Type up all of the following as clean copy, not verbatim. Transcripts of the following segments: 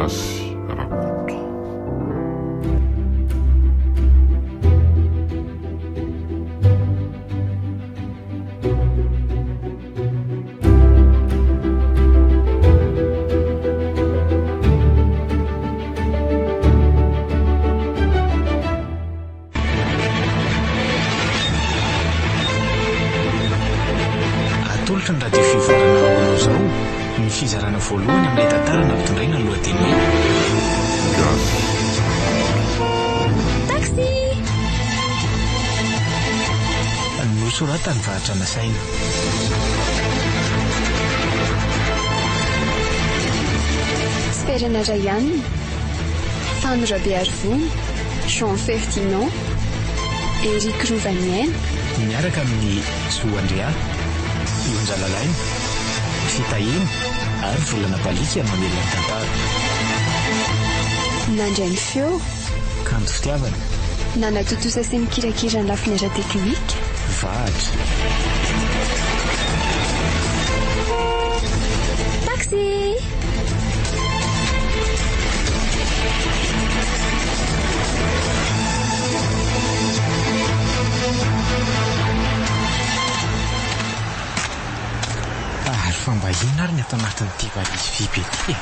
Rasy Rakoto. Atolotra ny radio fivoarana ao izao ny fizarana voalohany amin'ilay tantarana ampitondraina ny lohateny hoe Taxi! nosoratany vahatrana saina. Sperana Rayane, Sandra Bearvon, Jean Ferdinand, Eric Rovanienne, Miaraka amin'ny Zoandria, Ionjalalaina, Fitahiny ary Volana Balika mamelona ny tantara. Nandray ny feo, Kanto fitiavana, nanatotosa sy mikirakira ny lafiny ara-teknika. vahatra. Taxi! Ary fa mba inona ary ny atao anatin'ity valizy vy be ity e?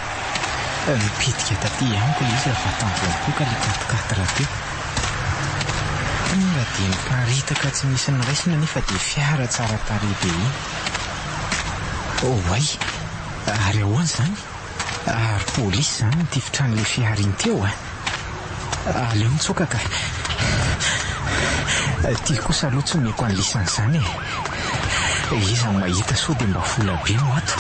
Mipitika taty ihanyko izy raha tampoany koa ka ilay katikatra teo. Raha dia miparitaka tsy misy ny raisina nefa dia fiara tsara tarehy be iny. Ay, ary ahoana izany? Ary polisy izany ny tifitran'ilay fiara iny teo a. Aleo mitsoaka ka. Tia kosa aloha tsy omeko an'lisany izany e. Iza mahita sao dia mba vola be no ato.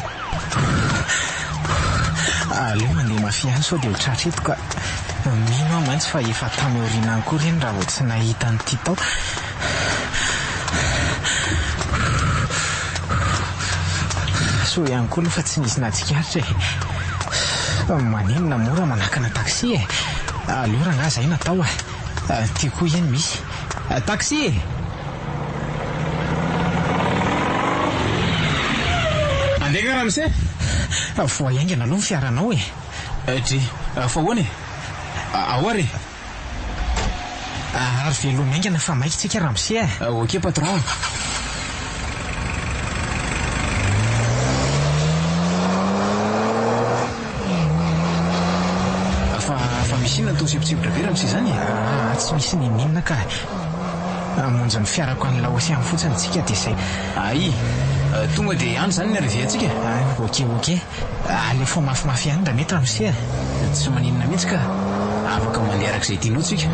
Aleo mandeha mafiany sao dia ho tratra eto ka mino aho mantsy fa efa tamy aoriana koa ireny raha vao tsy nahita n'ity tao. So ihany koa aloha fa tsy nisy nahatsikaritra e. Manenona mora manakana taxi e. Aleo raha nga zay natao a. Ty koa eny misy taxi. Andeka ramse? Voaingana aloha ny fiaranao e. Dry, fa hoana e? Ahoary? Ary veloma aingana fa maikitsika ramse e. Ok patron. Fa misy inona tao sipotsipotra be ramse zany e? Tsy misy ninina ka. Monja ny fiarako an'la Océan fotsiny tsika dia izay. Ay, tonga dia any zany ny ariviantsika. Ok. Alefo mafimafy ihany da mety ramse. Tsy maninona mihitsy ka. Afaka mandeha arak'izay tianao tsika.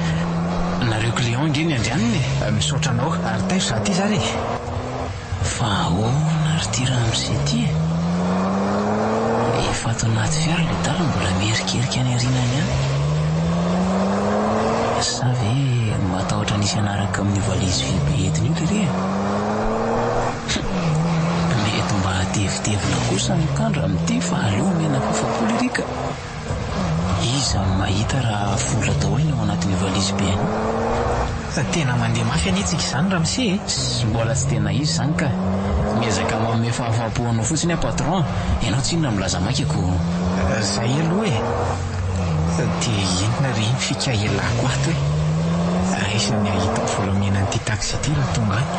Nareo client nge ny andrianiny e. Misaotra anao ary taio za ty zary. Fa ahoana ry ty ramse ty e? Efa ato anaty fiara le dala mbola mierikerika any arinany any. Sa ve matahotra nisy anaraka amin'ny valizy vy be entiny io lere? Mety mba hatevitevina kosa mikandra amin'ity fa aleo mena fafapolo rika. Iza mahita raha vola tao ainy ao anatin'ny valizy be any. Tena mandeha mafy anetsika izany ramse e. Mbola tsy tena izy zany ka. Miezaka manome fahafapoanao fotsiny a patron. Ianao tsy inona milaza maikako. Zay aloha e. Dia entina ry iny fika elako ato e. Isan'ny ahita volamena n'ity taxi ity raha tonga any.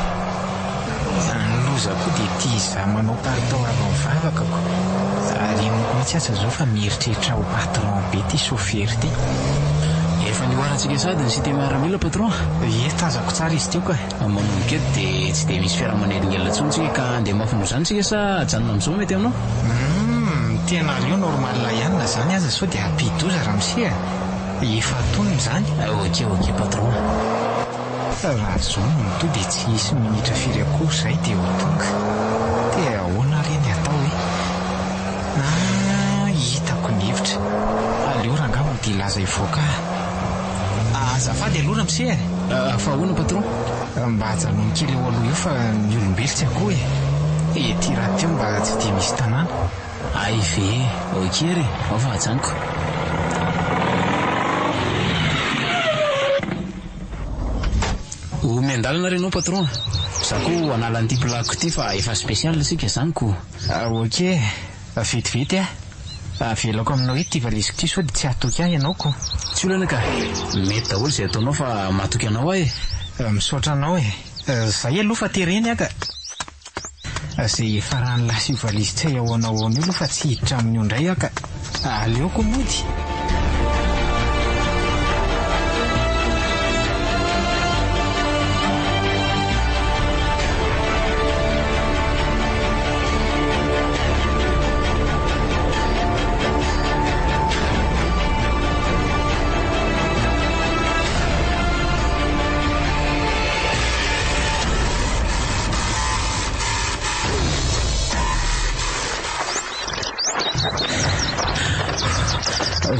Loza koa dia tia izaho manao palitao avy mivavakako. Ary inoko mihitsy aza zao fa mieritreritra ho patron be ty chauffeur ty. Efa nioarantsika sady ny site miaramila patron. Tazako tsara izy teo ka. Manomboka eto dia tsy dia misy fiaramanelingela ntsony ka andeha mafino zany tsika sa ajanona amin'izao mety aminao? Tena aleo normal ihany zany aza sao dia ampidoza ramse efa tonony zany. Ok patron. Raha zao no to dia tsy hisy minitra firy akoho zay dia ho tonga. Dia ahoana reny atao e? Hitako ny hevitra. Aleo raha angamba dia laza ivoaka. Azafady aloha ramse e. Fa ahoana patron? Mba hajanony kely eo aloha eo fa ny olombelo tsy akoho e. Ety raha teo mba tsy dia misy tanàna. Ay ve, ok re, ao fa hajaniko. Miandalana renao patron. Za koa hanala an'ity plako ity fa efa spesial sika zaniko. Ok, vetivety a. Avelako aminao hoe ty valiziko ty sao dia tsy hatoky ahy ianao ko. Tsy olana ka mety daholo izay ataonao fa mahatoky anao ahy. Misaotra anao e. Zay aloha fa tereny aka. Izay efa rano lasa io valizy tsy hay ahoana ahoana io aloha fa tsy hiditra amin'io indray aka. Aleoko mody.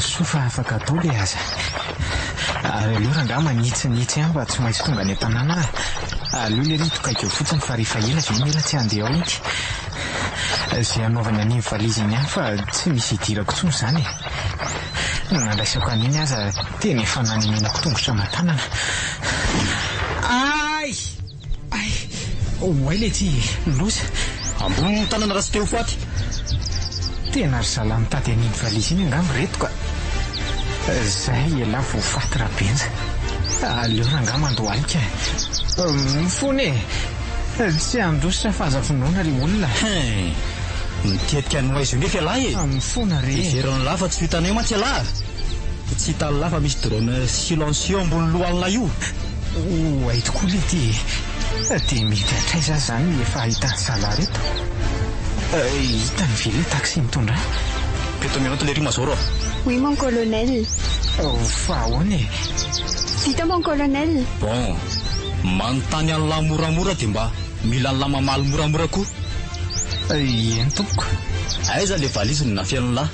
Sofa afaka atao le aza. Ary aleo rangahy manitsinitsy ihany mba tsy maintsy tonga any an-tanàna ahy. Aleo le ritokaiko eo fotsiny fa rehefa ela ve mila tsy handeha ao ity. Izay anaovany an'iny valizy iny ihany fa tsy misy hidirako intsony izany e. Nandraisako an'iny aza tena efa nanimenako tongotra aman-tanana. Ay! Oay le ty loza. Ambony tanana raha tsy teo faty. Tena ry zala mitady an'iny valizy iny angamba reto ka. Zay ela vao faty rabenja. Aleo rangahy mandohalika. Mifony e. Tsy andrositra fahazafonoana ry olona. Mitetika anao izy ndraiky alahy e. Mifona re. Izeran'ny lafa tsy hitanay mantsy alahy. Tsy hitan'ny lafa misy drone silencieux ambony lohalina io. Oay tokoa le ty. Dia mety hatraiza zany efa hitan'ny zala reto. Hitany ve le taxi mitondra? Peto minuto le ry Mazoro. Oui, mon colonel. Fa ahoana e? Vita, mon colonel. Bon, manontany an'lahy moramora dia mba mila an'lahy mamaly moramora koa. Eny tompoko. Aiza le valizy ny nafian'lahy?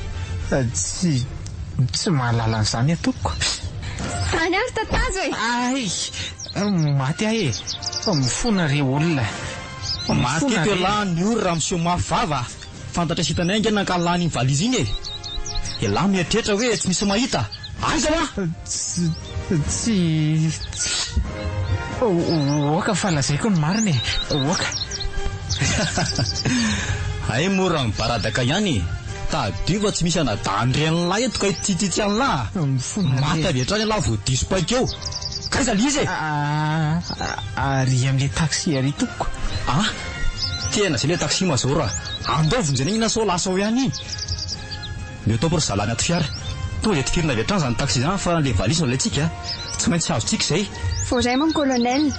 Tsy mahalala an'izany tompoko. Any ary tatazo e. Ay, maty ahy e. Mifona re olona. Maty eto lahy ny oro raha monsieur mafava. Fantatra sitany aingana nankalany iny valizy iny e. Elahy mieritreritra hoe tsy misy mahita. Aiza wa? Tsy... Oaka fa lazaiko ny marina e. Oaka. Ay mora mibaradaka ihany. Tadio fa tsy misy anadandry an'lahy eto ka itsitsitsy an'lahy. Maty avy hatrany lahy vao diso paika eo. Kaiza le izy e? Ary amin'le taxi ary tompoko. Tena zay le taxi Mazoro. Andovony zay ina sao lasa ao ihany iny. Mety ao por zala anaty fiara. Tonga dia tikirina avy hatrany zany taxi zany fa le valizy no ilaintsika. Tsy maintsy azontsika izay. Vaudray, mon colonel.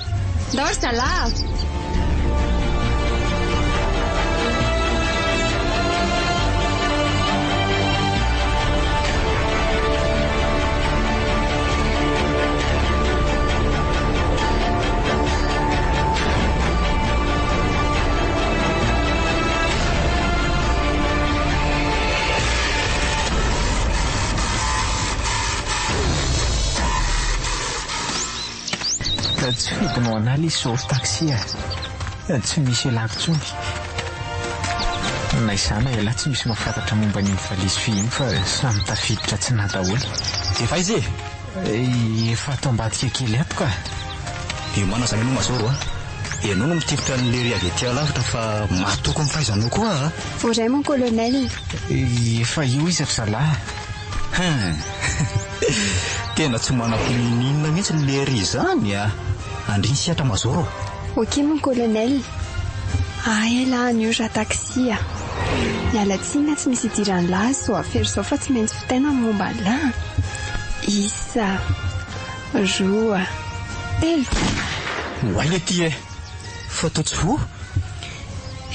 Dors zala. Tsy fidinao an'ala izy zao taxi tsy misy elako tsony. Na izany ela tsy misy mahafantatra momba n'iny valizy fy iny fa samy tafiditra tsy na daholo. Efa izy e? Efa atao ambadika kely ato ka. Mana zany anao Mazoro ianao no mitifitra n'le ry avy aty alavitra fa mahatoky ny fahaizanao koa. Vaudray, mon colonel. Efa io izy ry zalahy. Tena tsy manam-pininina mihitsy le ry zany andriny siatra Mazoro. Ok, mon colonel. Ay lahy ny ora taxi miala tsiny tsy misy idiran'ny lahy zao afery zao fa tsy maintsy fitaina momba lahy. Isa, roa, telo. Oay le ty e. Fa toa tsy vo.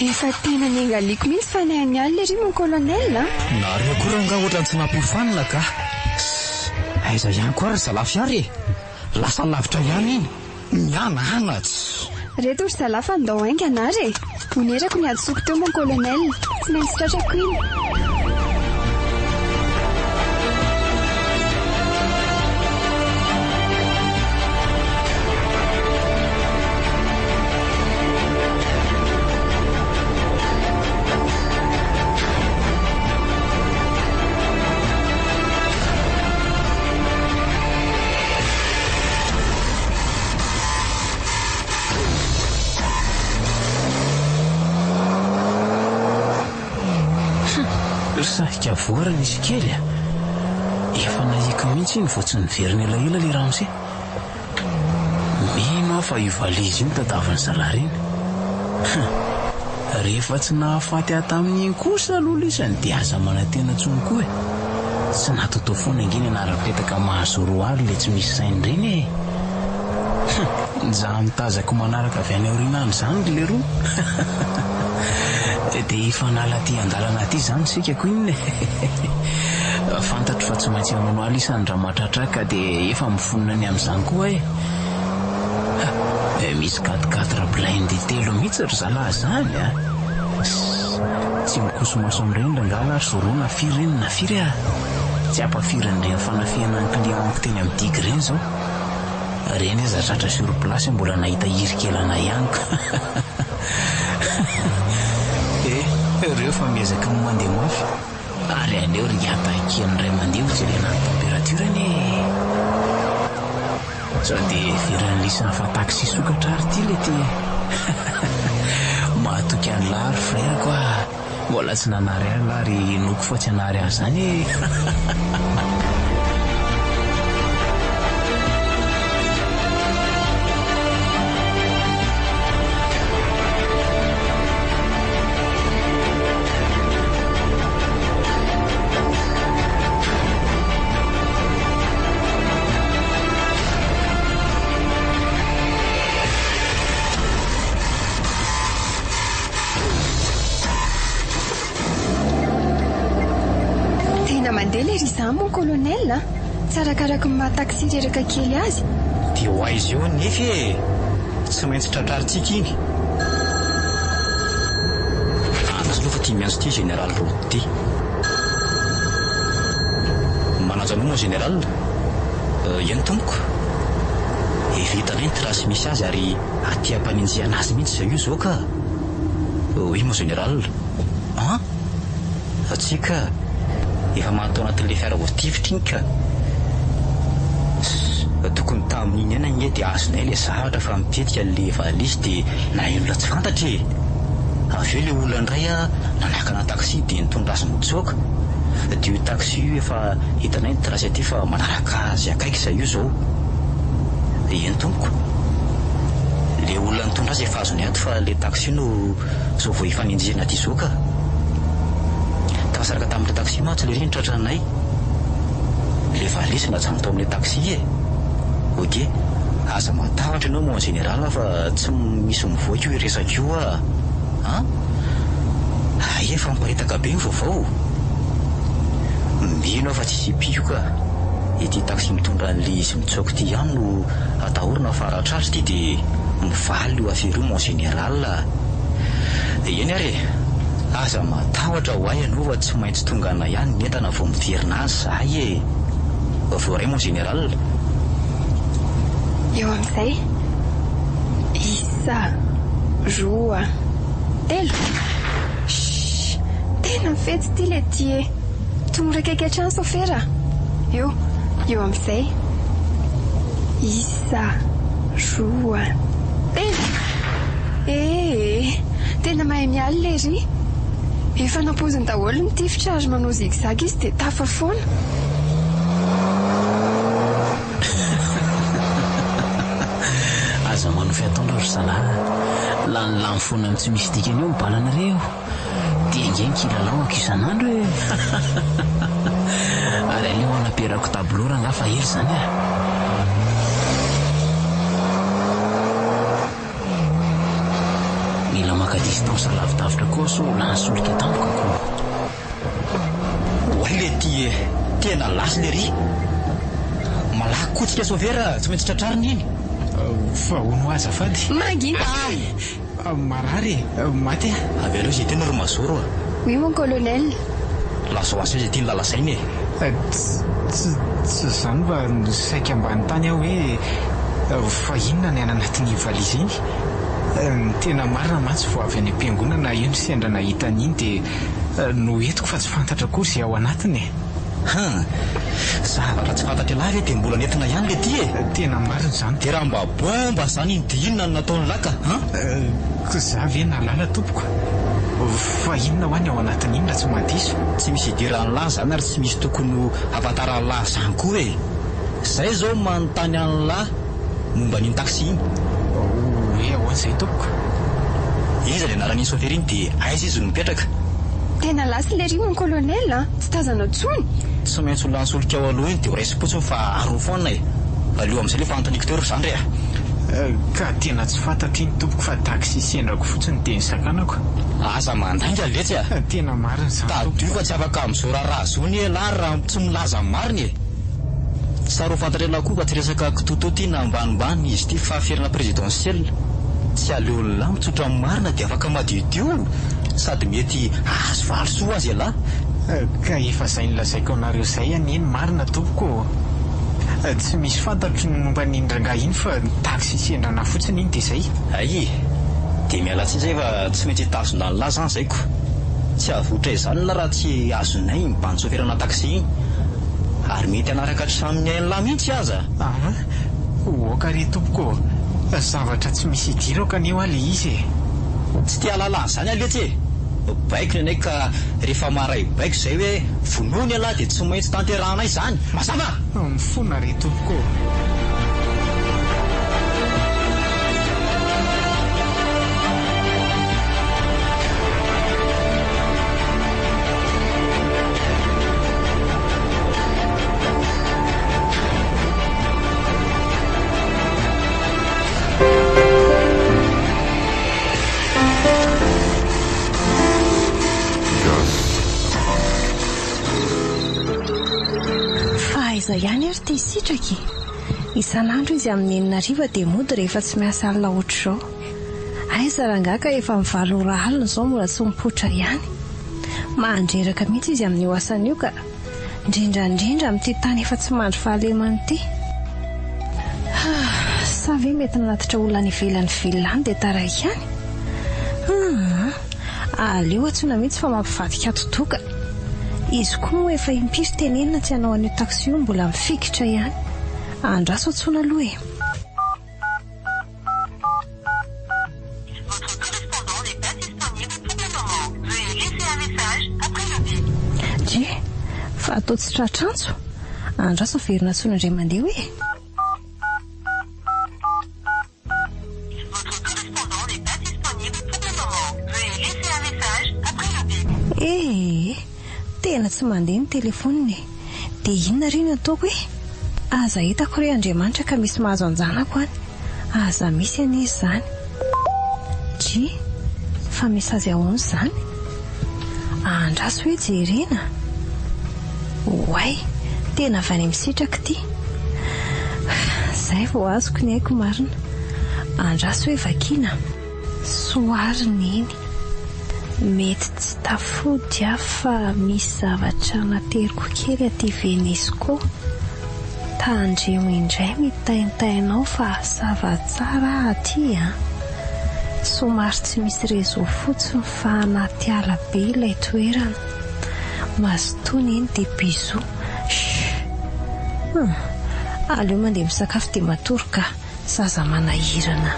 Efa tena niangaliako mihitsy fa ny aly le ry mon colonel. Nareo koa nga ohatrany tsy nampifanina ka. Aiza ihany koa ry zalafiary e. Lasa lavitra ihany iny. Miananatsy. Reto ry zala fa ndao aingana ary e. Onerako ny adisoko teo mon colonel. Tsy maintsy tratrako iny. Sahika voarana izy kely a. Efa nahiko mihitsy iny vao tsy niveriny elaela le Ramose. Mino aho fa io valizy io tadavany Salariny. Rehefa tsy nahafaty ahy tamin'iny kosa aloha isany dia aza manantena tsony koa e. Tsy natotao foana ingeny anara-petaka mahazoro ary le tsy misy sainy ireny e. Zaho mitazako manaraka avy any aorinany izany le roa. Dia efa nala ty andalana ty izany sika ko inona. Fantatro fa tsy maintsy hamono aly isany raha mahatratraka dia efa mifonina ny amin'izany koa e. Misy 4-4 blind telo mihitsy ry zalahy zany a. Tsy mikoso maso amin'ireny rangala ary zoroana firy ireny na firy a. Tsy ampafirin'ireny fanafiana ny clientko teny amin'ny digy ireny zao. Reny aza tratra sur place mbola nahita irikelana ihany ko. Ireo fa miezaka ny mandeha mafy ary aleo ry atakian'ny ray mandeha hojerena ny températurany. Sao dia firan'ny lisany fa taxi sokatra ary ty le ty. Mahatoky any lary frère koa. Mbola tsy nanary any lary noko fa tsy hanary azy zany. Mon colonel a tsarakaraka mahataxi reraka kely azy. Dia ho aizy eo nefa e, tsy maintsy tratraritsika iny. Anazy aloha fa tia miantso ty général Rody. Manajanoa moa général. Eny tompoko. Evitanay ny trasy misy azy ary aty ampanenjehana azy mihitsy zay io zao ka. Oui moa général. Atsika efa mahatao anatin'le fiara voatifitra iny ka. Tokony tamin'iny ihany anie dia azonay le zavatra fa mitetika le valizy dia na olona tsy fantatra e. Avy eo le olona indray a nanakana taxi dia nitondra azy mitsoaka. Dia io taxi io efa hitanay ny trasy aty fa manaraka azy akaiky izay io zao. Eny tompoko. Le olona nitondra azy efa azonay ato fa le taxi no zao vao hifanenjehana aty zao ka. Saraka tamin'le taxi matsy le reny tratranay. Le valizy najano tao amin'le taxi e. Ok, aza matahotra ianao mon général fa tsy misy mivoaka io iresaka io a. Efa miparitaka be ny vaovao. Mino fa tsy ipio ka. Ity taxi mitondra an'le izy mitsoaka ty ihany no atahorana faratratra ty dia mivaly io afery io mon général. Eny ary aza matahotra ho ahy ianao fa tsy maintsy tonga ana ihany ny entana vao miverina azy zahay e. Voaray mon général. Eo amin'izay isa roa telo. Tena mifety ty le ty e. Tonga kaiky hatrany sofera. Eo amin'izay isa roa telo. Tena mahay mialy le ry. Efa nampoziny daholo ny tifitra ary manao zigzag izy dia tafa foana. Aza manao fiataondra ry zalahy. Lany foana ny tsy misy dikany eo mibalanareo. Dia ingeny kilalao isan'andro e. Ary aleo anaperako tableau raha ngafa hely zany a. Mila maka distance lavidavitra koa so nahasolika tampoka koa. Oay le ty tena lasy le ry. Malaky kotsika sovera tsy maintsy tratrariny iny. Fa hono azafady. Maginta. Marary maty a. Avy aloha zay tena ro mazoro a. Oui mon colonel. Lasoaso zay tiany lalasainy e. Tsy zany mba saika ambany tany aho hoe fa inona ny anatin'ny valizy iny. Tena marina mantsy vao avy any am-piangonana eny sendra nahita an'iny dia no entiko fa tsy fantatra koa izay ao anatiny. Zavatra tsy fantatra lahy dia mbola nentina ihany le ty e. Tena marina izany. Dia raha mba zany iny dia inona no nataony laka? Za ve nalala tompoko. fa inona ho any ao anatin'iny raha tsy madiso? Tsy misy idiran'lahy zany ary tsy misy tokony hafantaran'lahy zany koa e. Zay zao manontany an'lahy momba n'iny taxi iny. Ahoan'izay tompoko? Iza le anaran'iny chauffeur iny dia aiza izy no mipetraka? Tena lasy le rinony colonel tsy tazana tsony. Tsy maintsy lansoloka ao aloha iny dia ho raisy potsiny fa aroa foana e. Aleo amin'izay le fantonikteur zany re. Ka tena tsy fantatry iny tompoko fa taxi sendrako fotsiny dia nisakanako. Asa mandainga letsy a. Tena marina izany tadio fa tsy afaka amin'izao raharaha zao ny lahy raha tsy milaza mariny e. Tsara ho fantatra elahy koa fa tsy resaka kitototy na ambanimbany izy ity fahaferana présidentielle. Tsy aleo lahy mitsotra marina dia afaka madiodio sady mety azo valosoa azy elahy. Ka efa izay nilazaiko anareo izay aneny marina tompoko. Tsy misy fantatro ny momba n'iny rangahy iny fa taxi sendrana fotsiny iny dia izay. Ay dia miala tsy izay fa tsy maintsy hitazona ny lahy zany zaiko. Tsy avotra izany la raha tsy azonay mibany soferana taxi iny ary mety anaraka hatramin'ny ain'lahy mihitsy aza. Oka re tompoko, zavatra tsy misy idira kaneo ale izy e. Tsy tia lalàna zany aletsy e. Baiko ny anay ka rehefa maray baiko izay hoe vonoiny alahy dia tsy maintsy tanterahanay zany. Mazava mifona re tompoko. Ihany ary te hisitraky isan'andro izy amin'ny 9 dia mody rehefa tsy miasa alina ohatr'izao. Aiza rangaka efa mivalo ora alina izao mbola tsy mipoitra ihany. Mahandreraka mihitsy izy amin'io asany io ka indrindrandrindra amin'ity tany efa tsy mandry fahalemany ity. Sa ve mety nanatitra olona ivelany vilany dia taraiky ihany? Aleo atsona mihitsy fa mampivadika totoka. Izy koa moa efa impiry tenenina tsy hanao an'io taxi io mbola mifikitra ihany. Andraso atsona aloha e. Je, fa atao tsy tratrantsy. Andraso averina atsona indray mandeha hoe. Tena tsy mandeha ny telefoniny dia inona ry no ataoko hoe aza hitako re Andriamanitra ka misy mahazo anjanako any. Aza misy anizy izany. Ji, fa misy azy ahoana izany? Andraso hoe jerena. Oay, tena avy any misitraka ity. Izay vao azoko ny haiko marina. Andraso hoe vakina. Soariny iny. Mety tsy tafody fa misy zavatra nateriko kely aty Venesco. Tandremo indray mitaintainao fa zava-tsara aty somary tsy misy rezo fotsiny fa anaty ala be ilay toerana. Mazotony eny dia biso. Aleo mandeha misakafo dia matoroka zaza manahirana.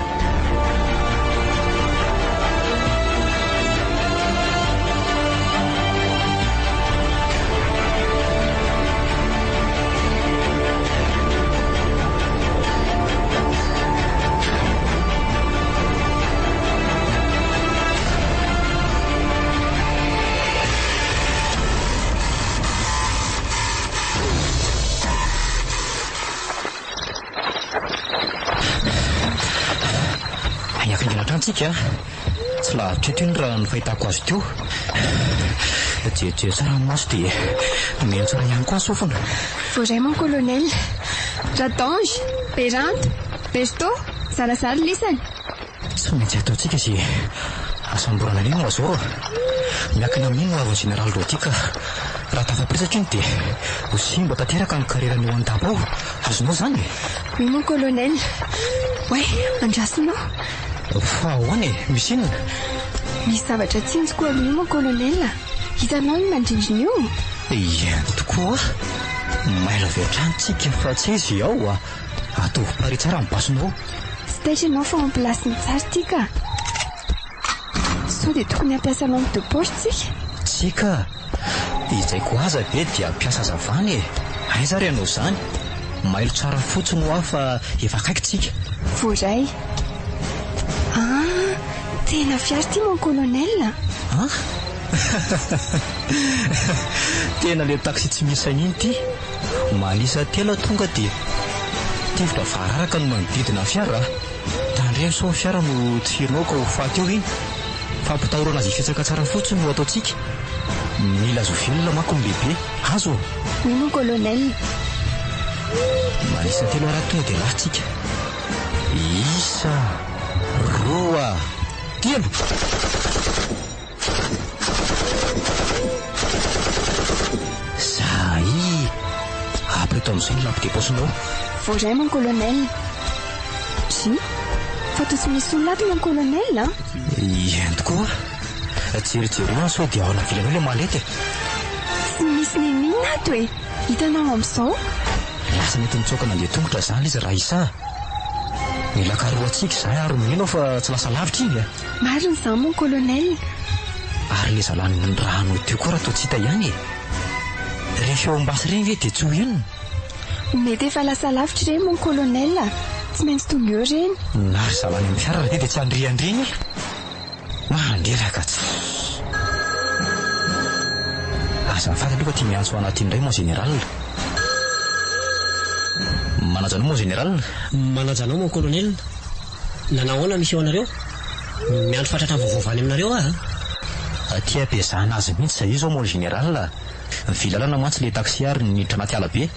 Tsika tsy lavitra eto raha ny fahitako azy teo. Jeje tsara ny maso dia meno tsara ihany koa ny sofina. Voray mon colonel. Ratange, Perante, Berto, zarazara lisany. Tsy maintsy ataontsika izy asamborana lena ho azao. Miakina amin'iny no avy ny général Rotika. Raha tafapresatra iny dia ho simba tanteraka ny karerany eo an-daba ao. Azonao zany? Oui mon colonel. Ouais, andrasonao. Fa ahoana misy inona? Misy zavatra tsinjoko aloha mon colonel. Hitanao ny mandrindrina io? Ihany tokoa. Maila avy hatrany tsika fa tsy izy ao ataovy pare tsara ny basonao. Tsy taitra ianao fa mampilasy ny tsara ity ka. sao dia tokony hampiasa lampe de poche tsika? tsika izay ko aza be dia mpiasa zavany e. Aiza ry ianao izany? Mailo tsara fotsiny ho aho fa efa akaikitsika. Voaray. Tena fiary ity mon colonel. Tena le taxi tsy misy an'iny ity. Malisa telo tonga dia tivitra vararaka no manodidina fiara. Tandremo sao fiara no tsirinao ka ho faty eo iny. Fampitahorana azy fetsaka tsara fotsiny no ataontsika. Mila zovilona manko ny lehibe. Azo Oui mon colonel. Malisa telo ara tonga dia latsika. Isa roa telo. Zay apreto amin'izay ny lampe de poche-nao. Voaray mon colonel. Si fa toa tsy misy olona ato mon colonel. Ihany tokoa jerijerena sao dia ao anavilanao ilay malety. Tsy misy nenina ato e. Hitanao amin'izao lasa mety mitsoaka nandeha tongotra izany izy raha isa. Mila karoantsika izany ary mino fa tsy lasa lavitra iny. marina izany mon colonel. Ary le zalan'ny rano teo koa raha toa tsy hita ihany. Rehefa eo ambasy ireny ve dia tsy ho inona? Mety efa lasa lavitra ireny mon colonel. Tsy maintsy tonga eo ireny. Na ry zalany amin'ny fiara raha dia tsy handriandreny. Manderaka tsy aza mifady aloha tia miantso ho anaty indray mon général. Manajanao mon général? Manajanao mon colonel. Nanahoana misy eo anareo? Miandro fatratra vovovany aminareo Tia ampiazahana azy mihitsy zay io zao mon général. Mivilalana mantsy le taxi ary niditra anaty alabe.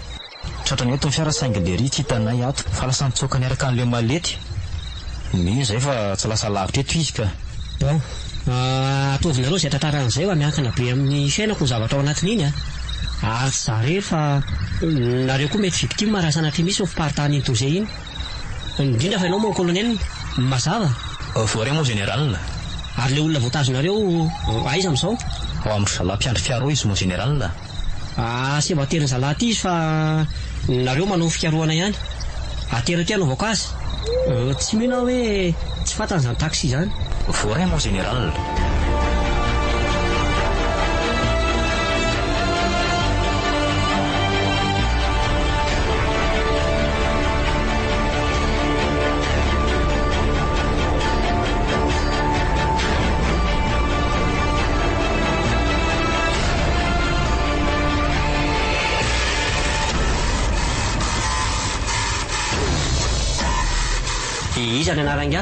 Tratrany eto ny fiara saingy le ry tsy hitanay ato fa lasa nitsoaka niaraka an'le malety. Mino zay fa tsy lasa lavitra eto izy ka. Bon, ataovinareo izay tantaran'izay fa miankina be amin'ny fiainako ny zavatra ao anatin'iny ary zarery fa nareo koa mety victime marasana ty misy fiparitahany iny dozay iny. Indrindra fa ianao mon colonel mazava. Voaray mon général. Ary le olona voatazonareo aiza amin'izao? Ao amin'ny zalam-piandry fiaro izy mon général. Sy mba ateriny zalaty izy fa nareo manao fikaroana ihany. Atero ty anaovako azy. Tsy mino aho hoe tsy fantan'izany taxi izany. Voaray mon général. Iza ny anarangy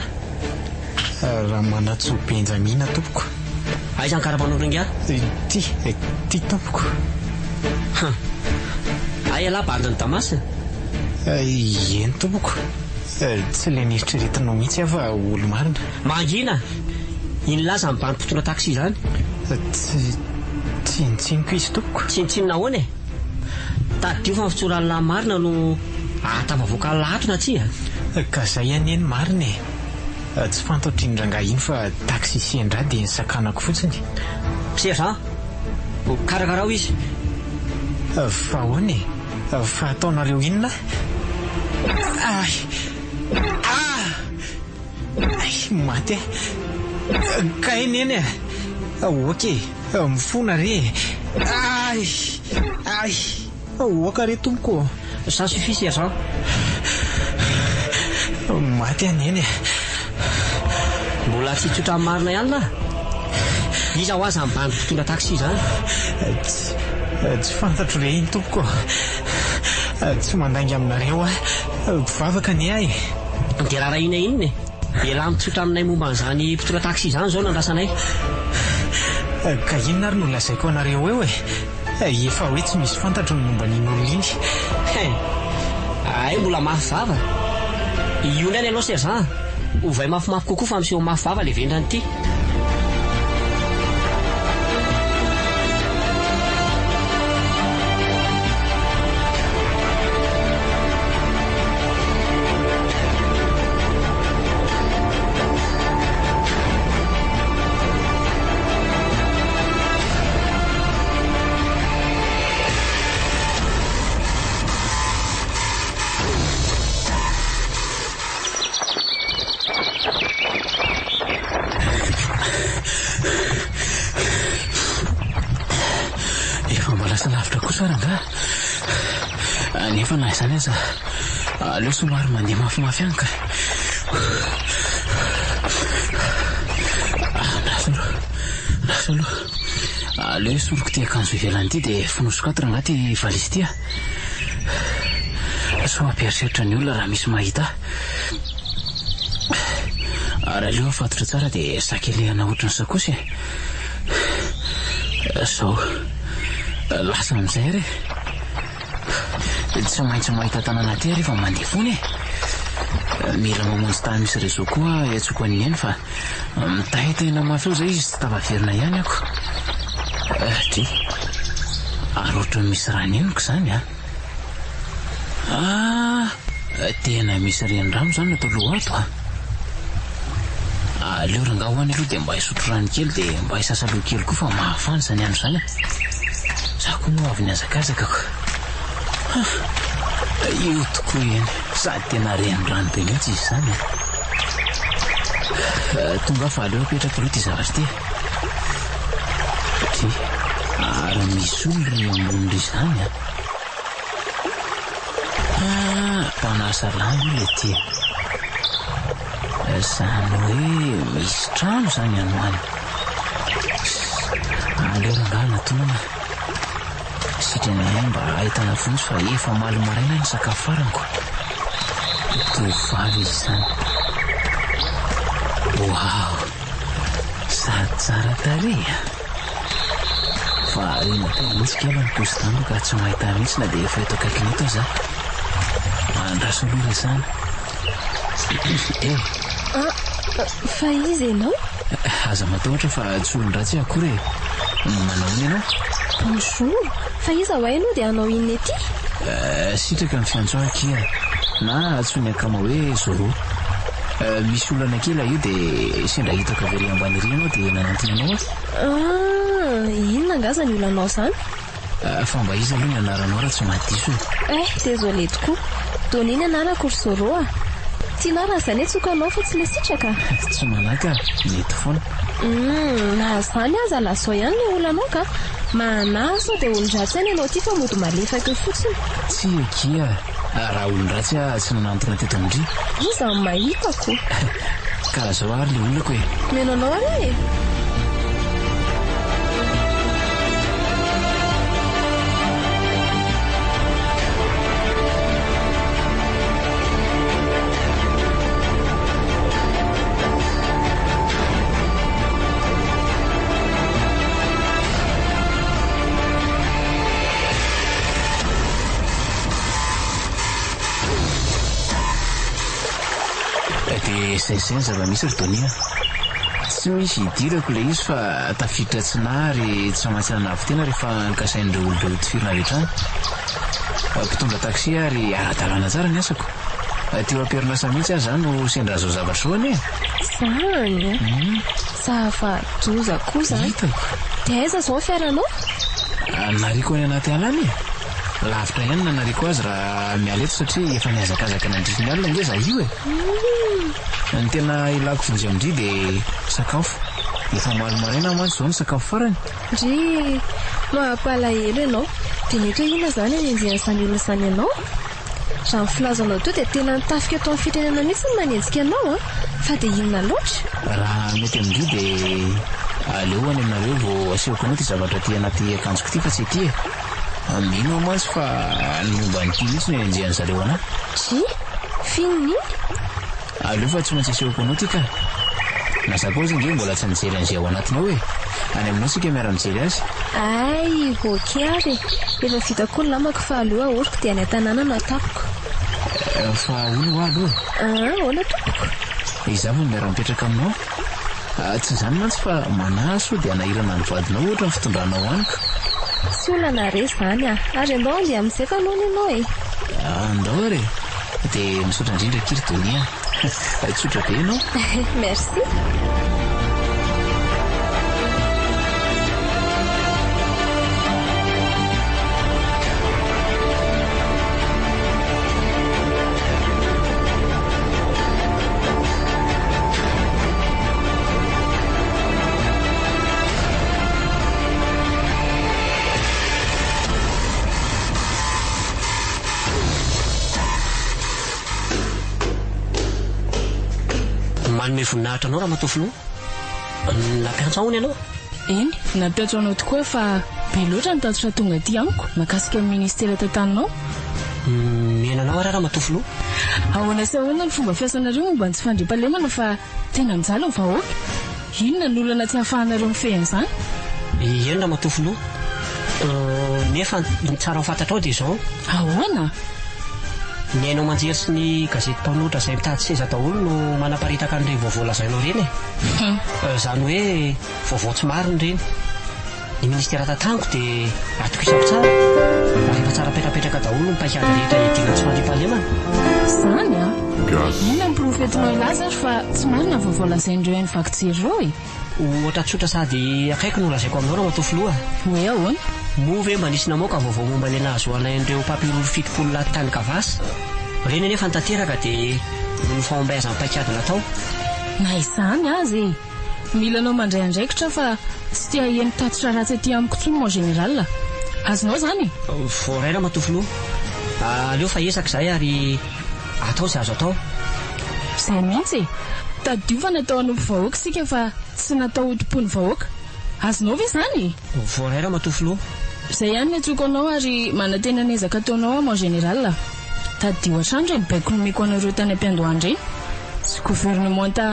raha manatso Benjamina tompoko. Aiza ny karamanao-rangy ty tompoko. Ay ala bandiny Damasina. Eny tompoko. Tsy le nieritreretinao mihitsy aho fa olo marina. Mangina iny laza ny bandy mpitondra taxi izany. Tsinitsiniko izy tompoko. Tsinitsinina ahoana tadio fa fitsoran'ny marina no atavavoaka latona tsy ka zay any eny marina tsy fantatry indrangah iny fa taxi siandra dia nisakanako fotsiny. Sergent karakarao izy fa ahoana fa ataonareo inona? Maty ka eny eny oka mifona re. Oka re tompoko. Ça suffit sergent. Maty any eny mbola tsy tsotra marina ihany la. Iza ho aza amin'ny bandy mpitondra taxi izany? Tsy fantatro re iny tompoko. Tsy mandangy aminareo mpivavaka ny ahy. Dia raha ina inona ialahy mitsotra aminay momba an'izany mpitondra taxi izany zao nandrasanay. Ka inona ary no lazaiko anareo eo efa hoe tsy misy fantatro ny momba n'in'olona iny. Ay mbola mafy vava. Io ndray ianao sergent ovay mafimafy kokoa fa miseho mafy vava le vendrany ity. voalasa lavitra kosa ranga nefa na izany aza aleo somary mandeha mafimafy any ka nasa aloha aleo soroko ty akanjo ivelany ty dia finosokatira anaty valizy ty so ampieritreritra ny olona raha misy mahita ary aleo afatotra tsara dia sakelehana ohatrany sakosy sao lasa amin'izay ary tsy maintsy mahita tanàna ty rehefa mandeha fony mila mamonjy tany misy réseau koa iatsoko an'ny eny fa mitahitahina mafy eo zay izy tsy tavaverina ihany ako dry ary ohatra misy rano eniko zany tena misy renirano zany natao loha ato aleo rangaha hoany aloha dia mba hisotro rano kely dia mba hisasaloha kely koa fa mahafany zany andro zany za koa no avy ny azakazakako io tokoa eny sady tena renirano be mihitsy izy zany tonga fa aleo apetraka aloha ty zavatra ty ty ary misy olona ambonindry izany mpanasa lamba io le ty zany hoe misy trano zany anoany aleo rangaha natonana sitrany mba ahitana fontsy fa efa maly maraina ny sakafo faranko tovavy izy zany wow sady tsara tarehy fa rena tena mihitsy kela ny posy tano ka tsy mahita mihitsy na dia efa eto akaikiny eto za andraso aloha zany fa izy ianao aza matahotra fa tsy olon-dratsy akory manao iny ianao bonjour fa iza ho ainao dia anao inona ety sitraka ny fiantsoakia na tsony akama hoe zoro misy olana kely io dia sendra hitako avery ambany ry anao dia nanantinanao inona angaza ny olanao zany fa mba izy aloha ny anaranao raha tsy mahadiso désolé tokoa doniny anarako ry zoro tiana raha zany etsoka anao fa tsy le sitraka tsy manaka mety foana na zany aza lasao ihany ny olanao ka manaso dia olon-dratsy any ianao ty fa mody malefaka eo fotsiny tsy ekia raha olon-dratsy tsy nanantona teto amindry iza ny mahitako ka zao ary le olonako e menonao ary zay zava-misy ry donia tsy misy idirako le izy fa tafiditra tsinary tsy maintsy nanavy-tena rehefa nkasain'ireo olon'ireo tifirina rehetrany mpitondra taxi ary ara-dalàna tsara ny asako teo am-perinasa mihitsy aho zany no sendra zao zavatra zao anie zany zava-doza koa zany hitako dia aiza zao fiaranao nariko any anaty alany lavitra ihany nanariko azy raha mialeto satria efa niazakazaka nandrisiny alina nge za io ny tena ilako vonjy amindry dia sakafo efa malomaraina mantsy zao ny sakafo farany ndry mampalahelo ianao dia mety hoe inona zany anenjehan'izany olona izany ianao raha ny filazanao teo dia tena nitafika eto amin'ny firenena mihitsy ny manenjika ianao fa dia inona loatra raha mety amindry dia aleo any aminareo vao asehoko anao ty zavatra ty anaty akanjoko ty fa tsy ety mino mantsy fa ny momba nyty mihitsy ny anjehan'zareo anahy sy finony aleo fa tsy maintsy asehoko anao ty ka na zakao zy nge mbola tsy nijery an'izay ao anatiny ao any aminao sika miara-mijery azy ay vokiary efa vitako ny lamako fa aleo ahoriko dia any an-tanàna no atapoko fa olo ho aloha hoana tompoko izaho no miara-mipetraka aminao tsy zany mantsy fa manaso dia anahirana ny vadinao ohatra ny fitondranao aniko sy olana re zany ary andao andeha amin'izay fa nony ianao andao re dia misaotra indrindra kiry donia tsotra be ianao merci manome voninahitra anao raha matofilo nampiantso ahony ianao eny nampiantso anao tokoa fa be loatra ny tatitra tonga aty amiko makasika amin'ny ministera tantananao menanao raha matofilo ahoana sy ahoana ny fomba fiasanareo momba ny tsy fandriam-pahalemana fa tena mijalo ny vahoaka inona ny olana tsy hahafahanareo mifehan'izany eny raha matofilo nefa ny tsara ho fantatrao dia izao ahoana ny hainao manjery sy ny gazety mpanotra izay mitady seza daholo no manaparitaka an'ireny vaovao lazainao reny izany hoe vaovao tsy mariny reny ny ministera tantaniko dia atoko isako tsara rehefa tsara petrapetraka daholo ny paikady rehetra iadina tsy fandriam-pahalemana izany a inona ny profetinao ilaza ary fa tsy marina vaovao lazain'ireo hainy vakijero e ohatra tsotra sady akaiky no lazaiko aminao raha matofilo hoe ahoana move mba nisy namoaka vaovao momba ilay nahazoana ireo papirolo fitopolo laty-tany kavasy reny nefa nitanteraka dia ny fahombaizan'ny paikady natao na izany azy mila anao mandray andraikitra fa tsy tia hieny tatitra ratsy aty amiko tsony mon général azonao izany voaraina matofilo aleo fa esaka izay ary atao izay azo atao izay mihitsy tadio natao anompo vahoaka sika fa tsy natao hotompony vahoaka azonao ve izany voaraina matofilo izay ihany netsoko anao ary manantena nezaka ataonao mon général tadio atrandro ny baiko nomeko anareo tany am-piandohany reny sy gouvernementa